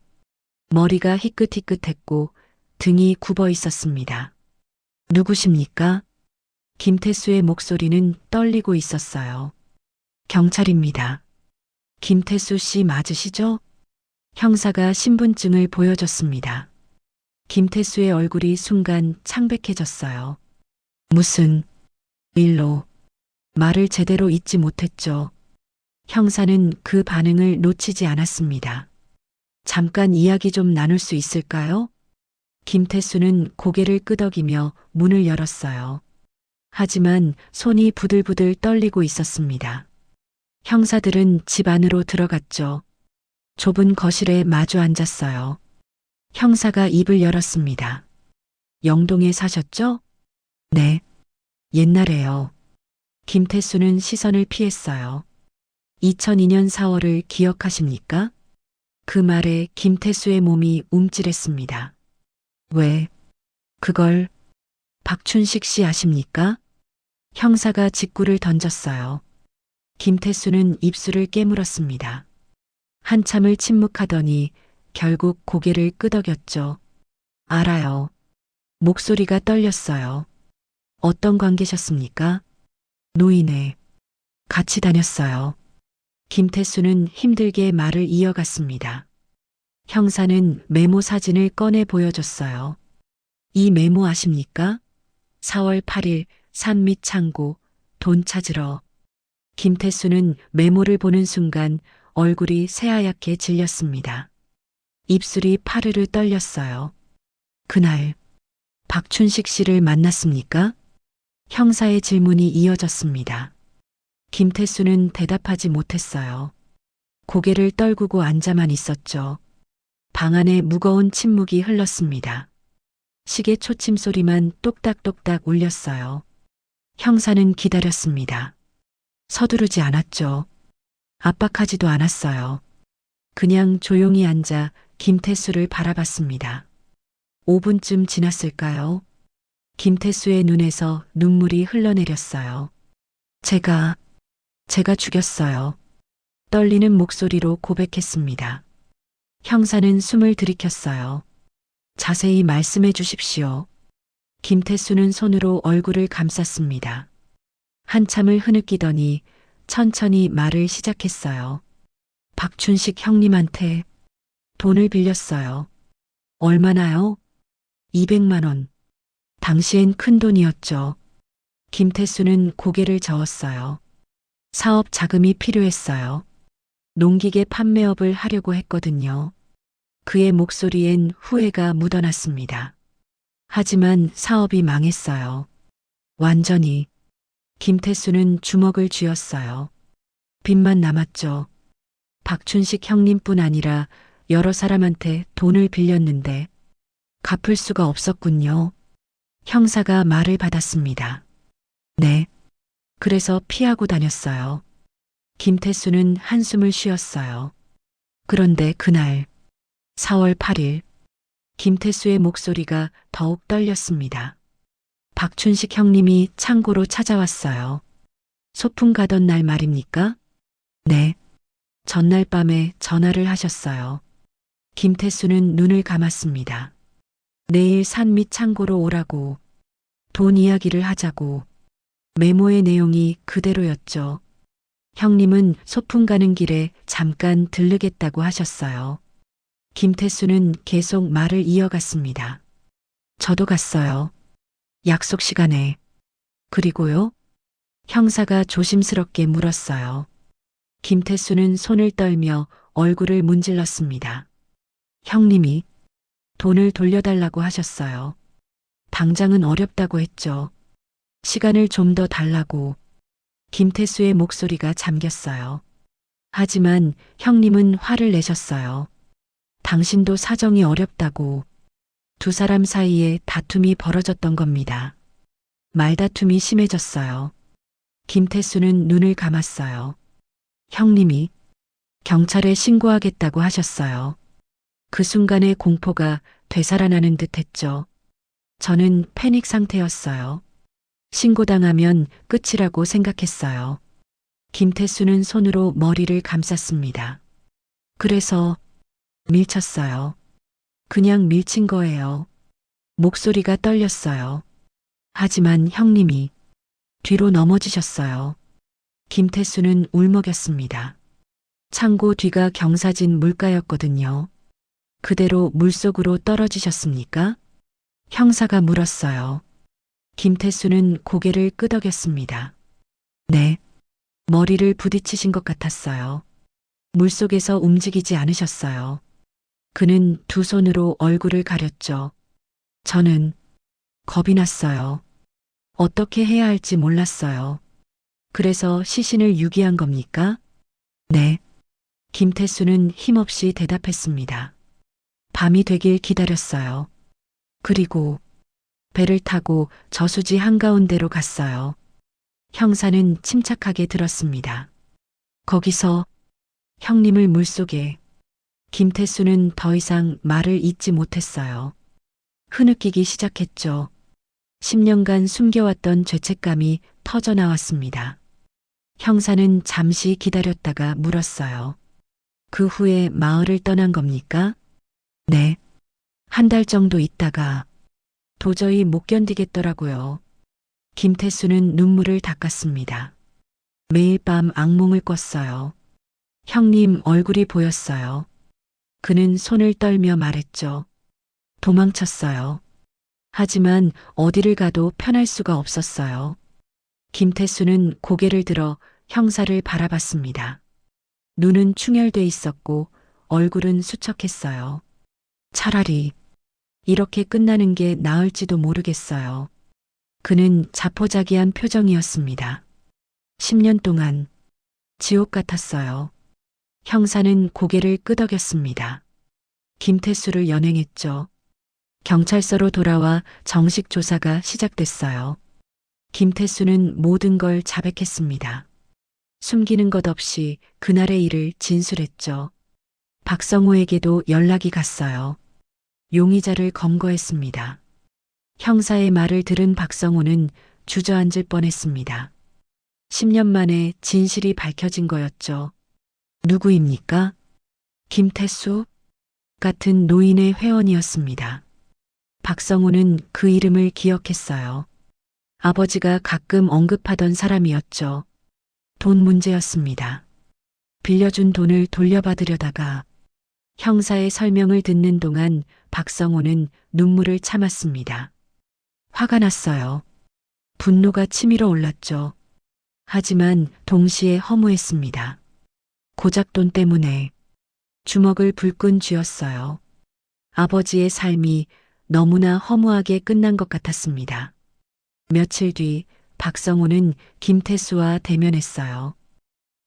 머리가 희끗희끗했고 등이 굽어 있었습니다. 누구십니까? 김태수의 목소리는 떨리고 있었어요. 경찰입니다. 김태수 씨 맞으시죠? 형사가 신분증을 보여줬습니다. 김태수의 얼굴이 순간 창백해졌어요. 무슨 일로? 말을 제대로 잇지 못했죠. 형사는 그 반응을 놓치지 않았습니다. 잠깐 이야기 좀 나눌 수 있을까요? 김태수는 고개를 끄덕이며 문을 열었어요. 하지만 손이 부들부들 떨리고 있었습니다. 형사들은 집 안으로 들어갔죠. 좁은 거실에 마주 앉았어요. 형사가 입을 열었습니다. 영동에 사셨죠? 네. 옛날에요. 김태수는 시선을 피했어요. 2002년 4월을 기억하십니까? 그 말에 김태수의 몸이 움찔했습니다. 왜? 그걸 박춘식 씨 아십니까? 형사가 직구를 던졌어요. 김태수는 입술을 깨물었습니다. 한참을 침묵하더니 결국 고개를 끄덕였죠. 알아요. 목소리가 떨렸어요. 어떤 관계셨습니까? 노인네. 같이 다녔어요. 김태수는 힘들게 말을 이어갔습니다. 형사는 메모 사진을 꺼내 보여줬어요. 이 메모 아십니까? 4월 8일 산 밑 창고 돈 찾으러. 김태수는 메모를 보는 순간 얼굴이 새하얗게 질렸습니다. 입술이 파르르 떨렸어요. 그날 박춘식 씨를 만났습니까? 형사의 질문이 이어졌습니다. 김태수는 대답하지 못했어요. 고개를 떨구고 앉아만 있었죠. 방 안에 무거운 침묵이 흘렀습니다. 시계 초침 소리만 똑딱똑딱 울렸어요. 형사는 기다렸습니다. 서두르지 않았죠. 압박하지도 않았어요. 그냥 조용히 앉아 김태수를 바라봤습니다. 5분쯤 지났을까요? 김태수의 눈에서 눈물이 흘러내렸어요. 제가 죽였어요. 떨리는 목소리로 고백했습니다. 형사는 숨을 들이켰어요. 자세히 말씀해 주십시오. 김태수는 손으로 얼굴을 감쌌습니다. 한참을 흐느끼더니 천천히 말을 시작했어요. 박춘식 형님한테 돈을 빌렸어요. 얼마나요? 200만 원. 당시엔 큰 돈이었죠. 김태수는 고개를 저었어요. 사업 자금이 필요했어요. 농기계 판매업을 하려고 했거든요. 그의 목소리엔 후회가 묻어났습니다. 하지만 사업이 망했어요. 완전히. 김태수는 주먹을 쥐었어요. 빚만 남았죠. 박춘식 형님뿐 아니라 여러 사람한테 돈을 빌렸는데 갚을 수가 없었군요. 형사가 말을 받았습니다. 네. 그래서 피하고 다녔어요. 김태수는 한숨을 쉬었어요. 그런데 그날 4월 8일 김태수의 목소리가 더욱 떨렸습니다. 박춘식 형님이 창고로 찾아왔어요. 소풍 가던 날 말입니까? 네. 전날 밤에 전화를 하셨어요. 김태수는 눈을 감았습니다. 내일 산 밑 창고로 오라고, 돈 이야기를 하자고. 메모의 내용이 그대로였죠. 형님은 소풍 가는 길에 잠깐 들르겠다고 하셨어요. 김태수는 계속 말을 이어갔습니다. 저도 갔어요. 약속 시간에. 그리고요? 형사가 조심스럽게 물었어요. 김태수는 손을 떨며 얼굴을 문질렀습니다. 형님이 돈을 돌려달라고 하셨어요. 당장은 어렵다고 했죠. 시간을 좀 더 달라고. 김태수의 목소리가 잠겼어요. 하지만 형님은 화를 내셨어요. 당신도 사정이 어렵다고. 두 사람 사이에 다툼이 벌어졌던 겁니다. 말다툼이 심해졌어요. 김태수는 눈을 감았어요. 형님이 경찰에 신고하겠다고 하셨어요. 그 순간의 공포가 되살아나는 듯 했죠. 저는 패닉 상태였어요. 신고당하면 끝이라고 생각했어요. 김태수는 손으로 머리를 감쌌습니다. 그래서 밀쳤어요. 그냥 밀친 거예요. 목소리가 떨렸어요. 하지만 형님이 뒤로 넘어지셨어요. 김태수는 울먹였습니다. 창고 뒤가 경사진 물가였거든요. 그대로 물속으로 떨어지셨습니까? 형사가 물었어요. 김태수는 고개를 끄덕였습니다. 네. 머리를 부딪히신 것 같았어요. 물속에서 움직이지 않으셨어요. 그는 두 손으로 얼굴을 가렸죠. 저는 겁이 났어요. 어떻게 해야 할지 몰랐어요. 그래서 시신을 유기한 겁니까? 네. 김태수는 힘없이 대답했습니다. 밤이 되길 기다렸어요. 그리고 배를 타고 저수지 한가운데로 갔어요. 형사는 침착하게 들었습니다. 거기서 형님을 물속에. 김태수는 더 이상 말을 잇지 못했어요. 흐느끼기 시작했죠. 10년간 숨겨왔던 죄책감이 터져나왔습니다. 형사는 잠시 기다렸다가 물었어요. 그 후에 마을을 떠난 겁니까? 네. 한 달 정도 있다가 도저히 못 견디겠더라고요. 김태수는 눈물을 닦았습니다. 매일 밤 악몽을 꿨어요. 형님 얼굴이 보였어요. 그는 손을 떨며 말했죠. 도망쳤어요. 하지만 어디를 가도 편할 수가 없었어요. 김태수는 고개를 들어 형사를 바라봤습니다. 눈은 충혈돼 있었고 얼굴은 수척했어요. 차라리 이렇게 끝나는 게 나을지도 모르겠어요. 그는 자포자기한 표정이었습니다. 10년 동안 지옥 같았어요. 형사는 고개를 끄덕였습니다. 김태수를 연행했죠. 경찰서로 돌아와 정식 조사가 시작됐어요. 김태수는 모든 걸 자백했습니다. 숨기는 것 없이 그날의 일을 진술했죠. 박성호에게도 연락이 갔어요. 용의자를 검거했습니다. 형사의 말을 들은 박성호는 주저앉을 뻔했습니다. 10년 만에 진실이 밝혀진 거였죠. 누구입니까? 김태수? 같은 노인의 회원이었습니다. 박성호는 그 이름을 기억했어요. 아버지가 가끔 언급하던 사람이었죠. 돈 문제였습니다. 빌려준 돈을 돌려받으려다가 형사의 설명을 듣는 동안 박성호는 눈물을 참았습니다. 화가 났어요. 분노가 치밀어 올랐죠. 하지만 동시에 허무했습니다. 고작 돈 때문에 주먹을 불끈 쥐었어요. 아버지의 삶이 너무나 허무하게 끝난 것 같았습니다. 며칠 뒤 박성호는 김태수와 대면했어요.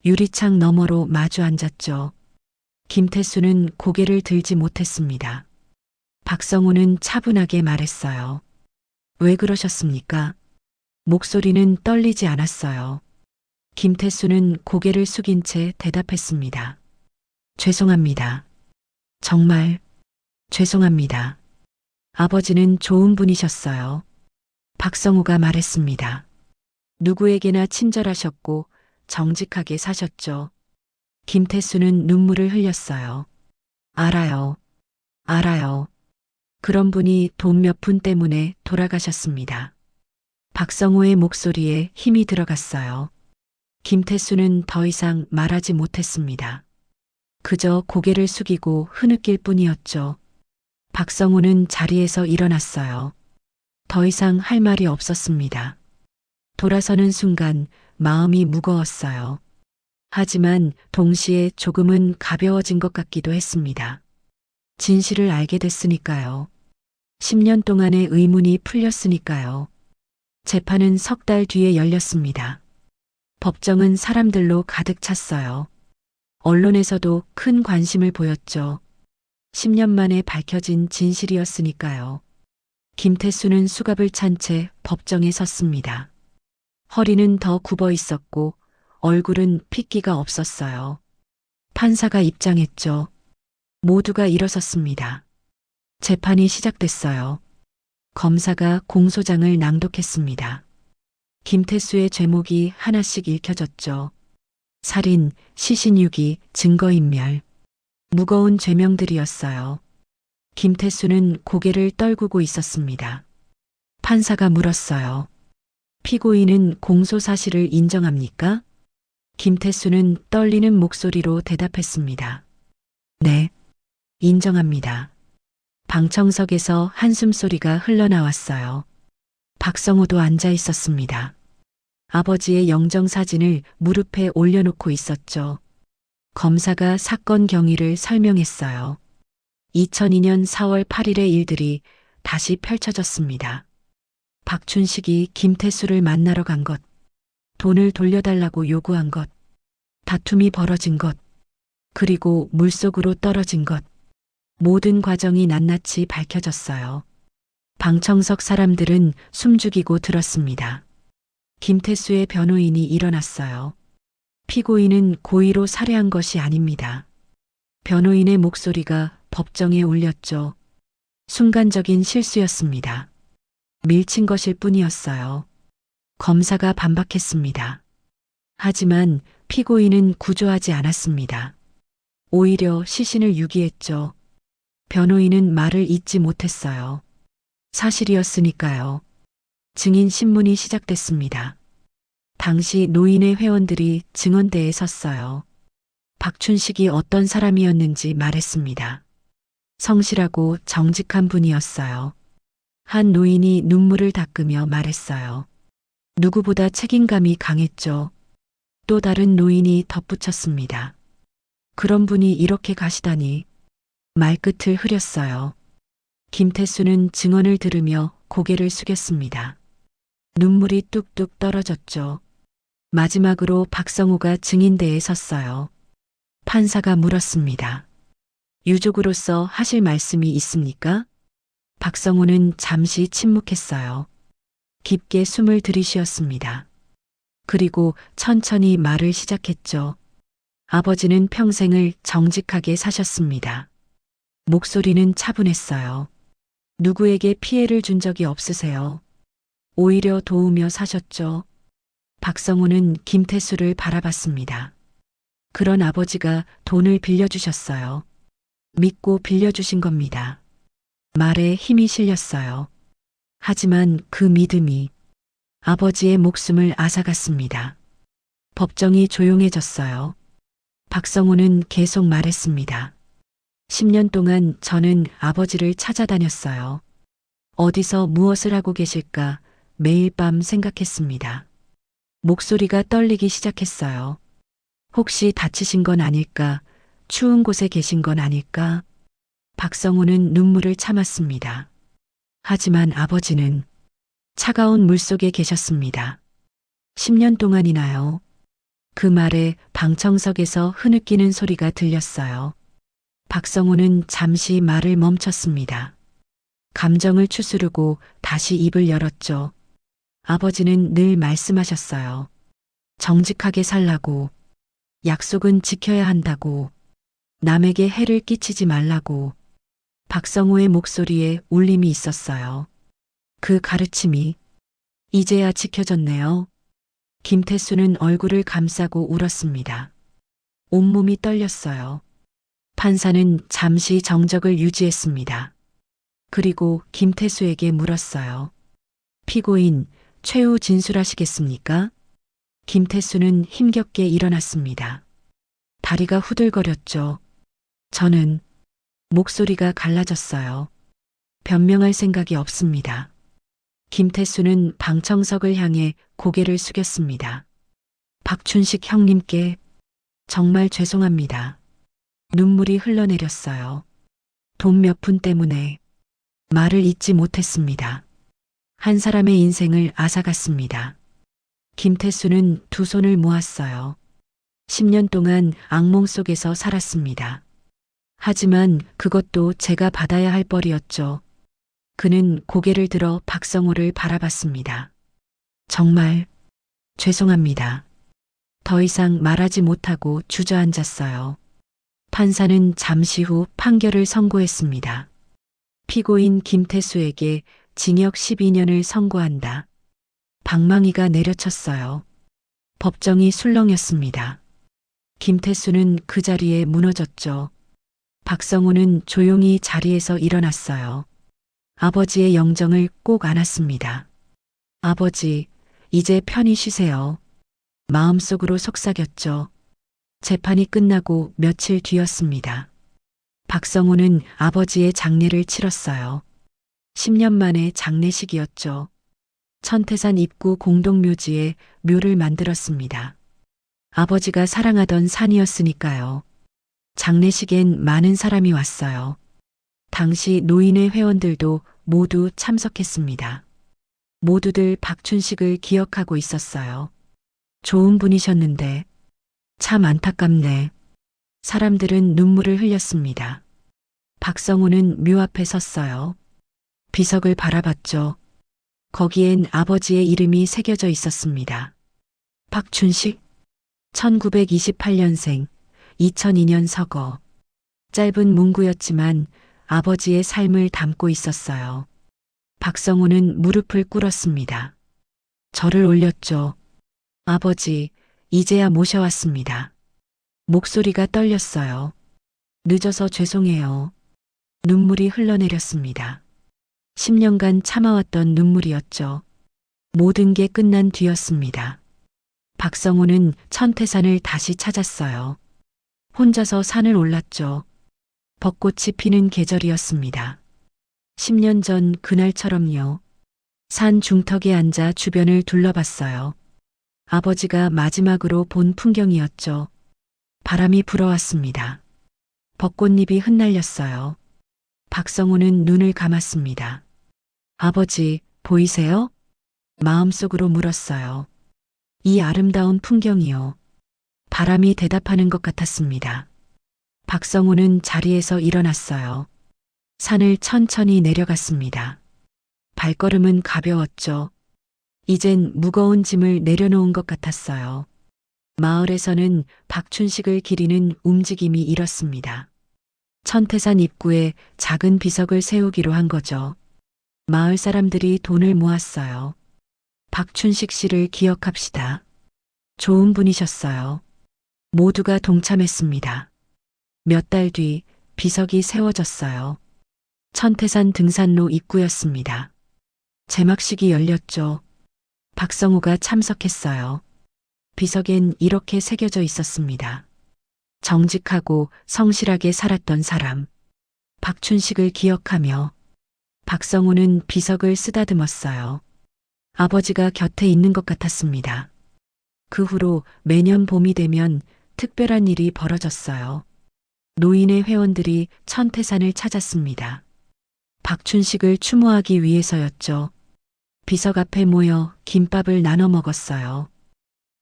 유리창 너머로 마주 앉았죠. 김태수는 고개를 들지 못했습니다. 박성호는 차분하게 말했어요. 왜 그러셨습니까? 목소리는 떨리지 않았어요. 김태수는 고개를 숙인 채 대답했습니다. 죄송합니다. 정말 죄송합니다. 아버지는 좋은 분이셨어요. 박성호가 말했습니다. 누구에게나 친절하셨고 정직하게 사셨죠. 김태수는 눈물을 흘렸어요. 알아요. 알아요. 그런 분이 돈 몇 푼 때문에 돌아가셨습니다. 박성호의 목소리에 힘이 들어갔어요. 김태수는 더 이상 말하지 못했습니다. 그저 고개를 숙이고 흐느낄 뿐이었죠. 박성호는 자리에서 일어났어요. 더 이상 할 말이 없었습니다. 돌아서는 순간 마음이 무거웠어요. 하지만 동시에 조금은 가벼워진 것 같기도 했습니다. 진실을 알게 됐으니까요. 10년 동안의 의문이 풀렸으니까요. 재판은 석 달 뒤에 열렸습니다. 법정은 사람들로 가득 찼어요. 언론에서도 큰 관심을 보였죠. 10년 만에 밝혀진 진실이었으니까요. 김태수는 수갑을 찬 채 법정에 섰습니다. 허리는 더 굽어 있었고 얼굴은 핏기가 없었어요. 판사가 입장했죠. 모두가 일어섰습니다. 재판이 시작됐어요. 검사가 공소장을 낭독했습니다. 김태수의 죄목이 하나씩 읽혀졌죠. 살인, 시신유기, 증거인멸. 무거운 죄명들이었어요. 김태수는 고개를 떨구고 있었습니다. 판사가 물었어요. 피고인은 공소 사실을 인정합니까? 김태수는 떨리는 목소리로 대답했습니다. 네, 인정합니다. 방청석에서 한숨소리가 흘러나왔어요. 박성호도 앉아 있었습니다. 아버지의 영정사진을 무릎에 올려놓고 있었죠. 검사가 사건 경위를 설명했어요. 2002년 4월 8일의 일들이 다시 펼쳐졌습니다. 박춘식이 김태수를 만나러 간 것, 돈을 돌려달라고 요구한 것, 다툼이 벌어진 것, 그리고 물속으로 떨어진 것, 모든 과정이 낱낱이 밝혀졌어요. 방청석 사람들은 숨죽이고 들었습니다. 김태수의 변호인이 일어났어요. 피고인은 고의로 살해한 것이 아닙니다. 변호인의 목소리가 법정에 울렸죠. 순간적인 실수였습니다. 밀친 것일 뿐이었어요. 검사가 반박했습니다. 하지만 피고인은 구조하지 않았습니다. 오히려 시신을 유기했죠. 변호인은 말을 잇지 못했어요. 사실이었으니까요. 증인 신문이 시작됐습니다. 당시 노인의 회원들이 증언대에 섰어요. 박춘식이 어떤 사람이었는지 말했습니다. 성실하고 정직한 분이었어요. 한 노인이 눈물을 닦으며 말했어요. 누구보다 책임감이 강했죠. 또 다른 노인이 덧붙였습니다. 그런 분이 이렇게 가시다니. 말끝을 흐렸어요. 김태수는 증언을 들으며 고개를 숙였습니다. 눈물이 뚝뚝 떨어졌죠. 마지막으로 박성호가 증인대에 섰어요. 판사가 물었습니다. 유족으로서 하실 말씀이 있습니까? 박성호는 잠시 침묵했어요. 깊게 숨을 들이쉬었습니다. 그리고 천천히 말을 시작했죠. 아버지는 평생을 정직하게 사셨습니다. 목소리는 차분했어요. 누구에게 피해를 준 적이 없으세요. 오히려 도우며 사셨죠. 박성호는 김태수를 바라봤습니다. 그런 아버지가 돈을 빌려주셨어요. 믿고 빌려주신 겁니다. 말에 힘이 실렸어요. 하지만 그 믿음이 아버지의 목숨을 앗아갔습니다. 법정이 조용해졌어요. 박성호는 계속 말했습니다. 10년 동안 저는 아버지를 찾아다녔어요. 어디서 무엇을 하고 계실까 매일 밤 생각했습니다. 목소리가 떨리기 시작했어요. 혹시 다치신 건 아닐까? 추운 곳에 계신 건 아닐까? 박성호는 눈물을 참았습니다. 하지만 아버지는 차가운 물속에 계셨습니다. 10년 동안이나요. 그 말에 방청석에서 흐느끼는 소리가 들렸어요. 박성호는 잠시 말을 멈췄습니다. 감정을 추스르고 다시 입을 열었죠. 아버지는 늘 말씀하셨어요. 정직하게 살라고, 약속은 지켜야 한다고, 남에게 해를 끼치지 말라고. 박성호의 목소리에 울림이 있었어요. 그 가르침이 이제야 지켜졌네요. 김태수는 얼굴을 감싸고 울었습니다. 온몸이 떨렸어요. 판사는 잠시 정적을 유지했습니다. 그리고 김태수에게 물었어요. 피고인 최후 진술하시겠습니까? 김태수는 힘겹게 일어났습니다. 다리가 후들거렸죠. 저는 목소리가 갈라졌어요. 변명할 생각이 없습니다. 김태수는 방청석을 향해 고개를 숙였습니다. 박춘식 형님께 정말 죄송합니다. 눈물이 흘러내렸어요. 돈 몇 푼 때문에 말을 잇지 못했습니다. 한 사람의 인생을 앗아갔습니다. 김태수는 두 손을 모았어요. 10년 동안 악몽 속에서 살았습니다. 하지만 그것도 제가 받아야 할 벌이었죠. 그는 고개를 들어 박성호를 바라봤습니다. 정말 죄송합니다. 더 이상 말하지 못하고 주저앉았어요. 판사는 잠시 후 판결을 선고했습니다. 피고인 김태수에게 징역 12년을 선고한다. 방망이가 내려쳤어요. 법정이 술렁였습니다. 김태수는 그 자리에 무너졌죠. 박성호는 조용히 자리에서 일어났어요. 아버지의 영정을 꼭 안았습니다. 아버지, 이제 편히 쉬세요. 마음속으로 속삭였죠. 재판이 끝나고 며칠 뒤였습니다. 박성호는 아버지의 장례를 치렀어요. 10년 만에 장례식이었죠. 천태산 입구 공동묘지에 묘를 만들었습니다. 아버지가 사랑하던 산이었으니까요. 장례식엔 많은 사람이 왔어요. 당시 노인의 회원들도 모두 참석했습니다. 모두들 박춘식을 기억하고 있었어요. 좋은 분이셨는데 참 안타깝네. 사람들은 눈물을 흘렸습니다. 박성호는 묘 앞에 섰어요. 비석을 바라봤죠. 거기엔 아버지의 이름이 새겨져 있었습니다. 박춘식, 1928년생, 2002년 서거. 짧은 문구였지만 아버지의 삶을 담고 있었어요. 박성호는 무릎을 꿇었습니다. 절을 올렸죠. 아버지, 이제야 모셔왔습니다. 목소리가 떨렸어요. 늦어서 죄송해요. 눈물이 흘러내렸습니다. 10년간 참아왔던 눈물이었죠. 모든 게 끝난 뒤였습니다. 박성호는 천태산을 다시 찾았어요. 혼자서 산을 올랐죠. 벚꽃이 피는 계절이었습니다. 10년 전 그날처럼요. 산 중턱에 앉아 주변을 둘러봤어요. 아버지가 마지막으로 본 풍경이었죠. 바람이 불어왔습니다. 벚꽃잎이 흩날렸어요. 박성호는 눈을 감았습니다. 아버지, 보이세요? 마음속으로 물었어요. 이 아름다운 풍경이요. 바람이 대답하는 것 같았습니다. 박성호는 자리에서 일어났어요. 산을 천천히 내려갔습니다. 발걸음은 가벼웠죠. 이젠 무거운 짐을 내려놓은 것 같았어요. 마을에서는 박춘식을 기리는 움직임이 일었습니다. 천태산 입구에 작은 비석을 세우기로 한 거죠. 마을 사람들이 돈을 모았어요. 박춘식 씨를 기억합시다. 좋은 분이셨어요. 모두가 동참했습니다. 몇 달 뒤 비석이 세워졌어요. 천태산 등산로 입구였습니다. 제막식이 열렸죠. 박성우가 참석했어요. 비석엔 이렇게 새겨져 있었습니다. 정직하고 성실하게 살았던 사람. 박춘식을 기억하며. 박성우는 비석을 쓰다듬었어요. 아버지가 곁에 있는 것 같았습니다. 그 후로 매년 봄이 되면 특별한 일이 벌어졌어요. 노인의 회원들이 천태산을 찾았습니다. 박춘식을 추모하기 위해서였죠. 비석 앞에 모여 김밥을 나눠 먹었어요.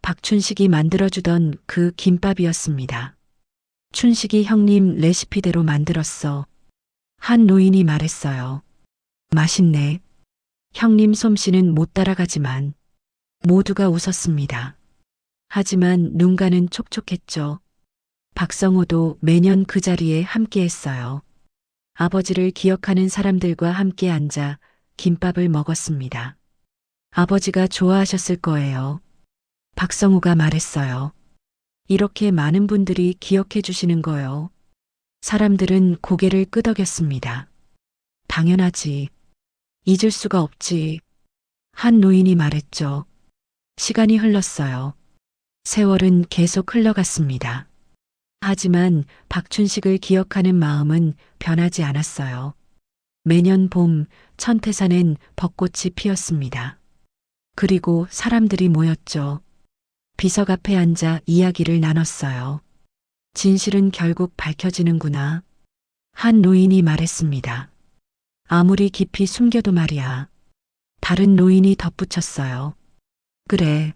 박춘식이 만들어주던 그 김밥이었습니다. 춘식이 형님 레시피대로 만들었어. 한 노인이 말했어요. 맛있네. 형님 솜씨는 못 따라가지만. 모두가 웃었습니다. 하지만 눈가는 촉촉했죠. 박성호도 매년 그 자리에 함께했어요. 아버지를 기억하는 사람들과 함께 앉아 김밥을 먹었습니다. 아버지가 좋아하셨을 거예요. 박성우가 말했어요. 이렇게 많은 분들이 기억해 주시는 거요. 사람들은 고개를 끄덕였습니다. 당연하지. 잊을 수가 없지. 한 노인이 말했죠. 시간이 흘렀어요. 세월은 계속 흘러갔습니다. 하지만 박춘식을 기억하는 마음은 변하지 않았어요. 매년 봄 천태산엔 벚꽃이 피었습니다. 그리고 사람들이 모였죠. 비석 앞에 앉아 이야기를 나눴어요. 진실은 결국 밝혀지는구나. 한 노인이 말했습니다. 아무리 깊이 숨겨도 말이야. 다른 노인이 덧붙였어요. 그래.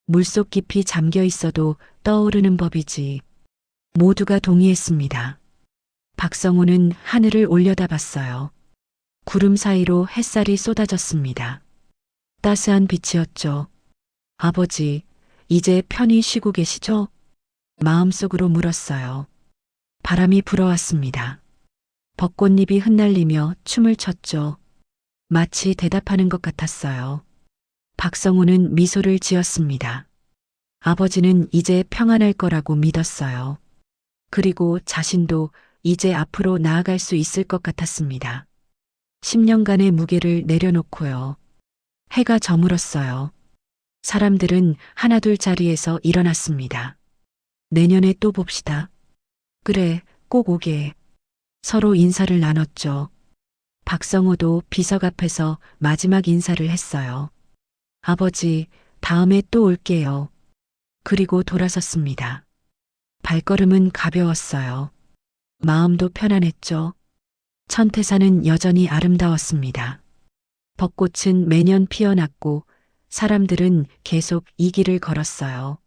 물속 깊이 잠겨 있어도 떠오르는 법이지. 모두가 동의했습니다. 박성우는 하늘을 올려다봤어요. 구름 사이로 햇살이 쏟아졌습니다. 따스한 빛이었죠. 아버지, 이제 편히 쉬고 계시죠? 마음속으로 물었어요. 바람이 불어왔습니다. 벚꽃잎이 흩날리며 춤을 췄죠. 마치 대답하는 것 같았어요. 박성우는 미소를 지었습니다. 아버지는 이제 평안할 거라고 믿었어요. 그리고 자신도 이제 앞으로 나아갈 수 있을 것 같았습니다. 10년간의 무게를 내려놓고요. 해가 저물었어요. 사람들은 하나둘 자리에서 일어났습니다. 내년에 또 봅시다. 그래, 꼭 오게. 서로 인사를 나눴죠. 박성호도 비석 앞에서 마지막 인사를 했어요. 아버지, 다음에 또 올게요. 그리고 돌아섰습니다. 발걸음은 가벼웠어요. 마음도 편안했죠. 천태산은 여전히 아름다웠습니다. 벚꽃은 매년 피어났고 사람들은 계속 이 길을 걸었어요.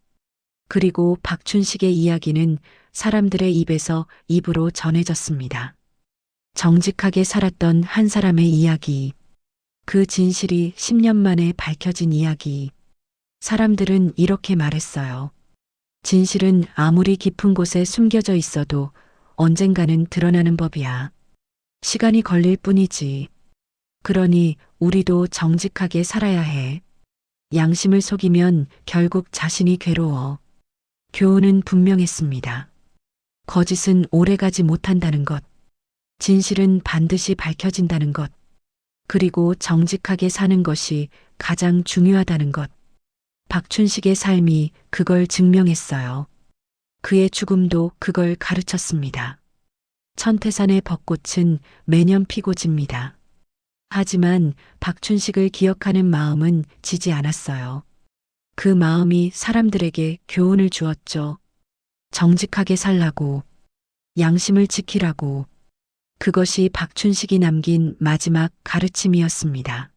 그리고 박춘식의 이야기는 사람들의 입에서 입으로 전해졌습니다. 정직하게 살았던 한 사람의 이야기. 그 진실이 10년 만에 밝혀진 이야기. 사람들은 이렇게 말했어요. 진실은 아무리 깊은 곳에 숨겨져 있어도 언젠가는 드러나는 법이야. 시간이 걸릴 뿐이지. 그러니 우리도 정직하게 살아야 해. 양심을 속이면 결국 자신이 괴로워. 교훈은 분명했습니다. 거짓은 오래가지 못한다는 것. 진실은 반드시 밝혀진다는 것. 그리고 정직하게 사는 것이 가장 중요하다는 것. 박춘식의 삶이 그걸 증명했어요. 그의 죽음도 그걸 가르쳤습니다. 천태산의 벚꽃은 매년 피고 집니다. 하지만 박춘식을 기억하는 마음은 지지 않았어요. 그 마음이 사람들에게 교훈을 주었죠. 정직하게 살라고, 양심을 지키라고. 그것이 박춘식이 남긴 마지막 가르침이었습니다.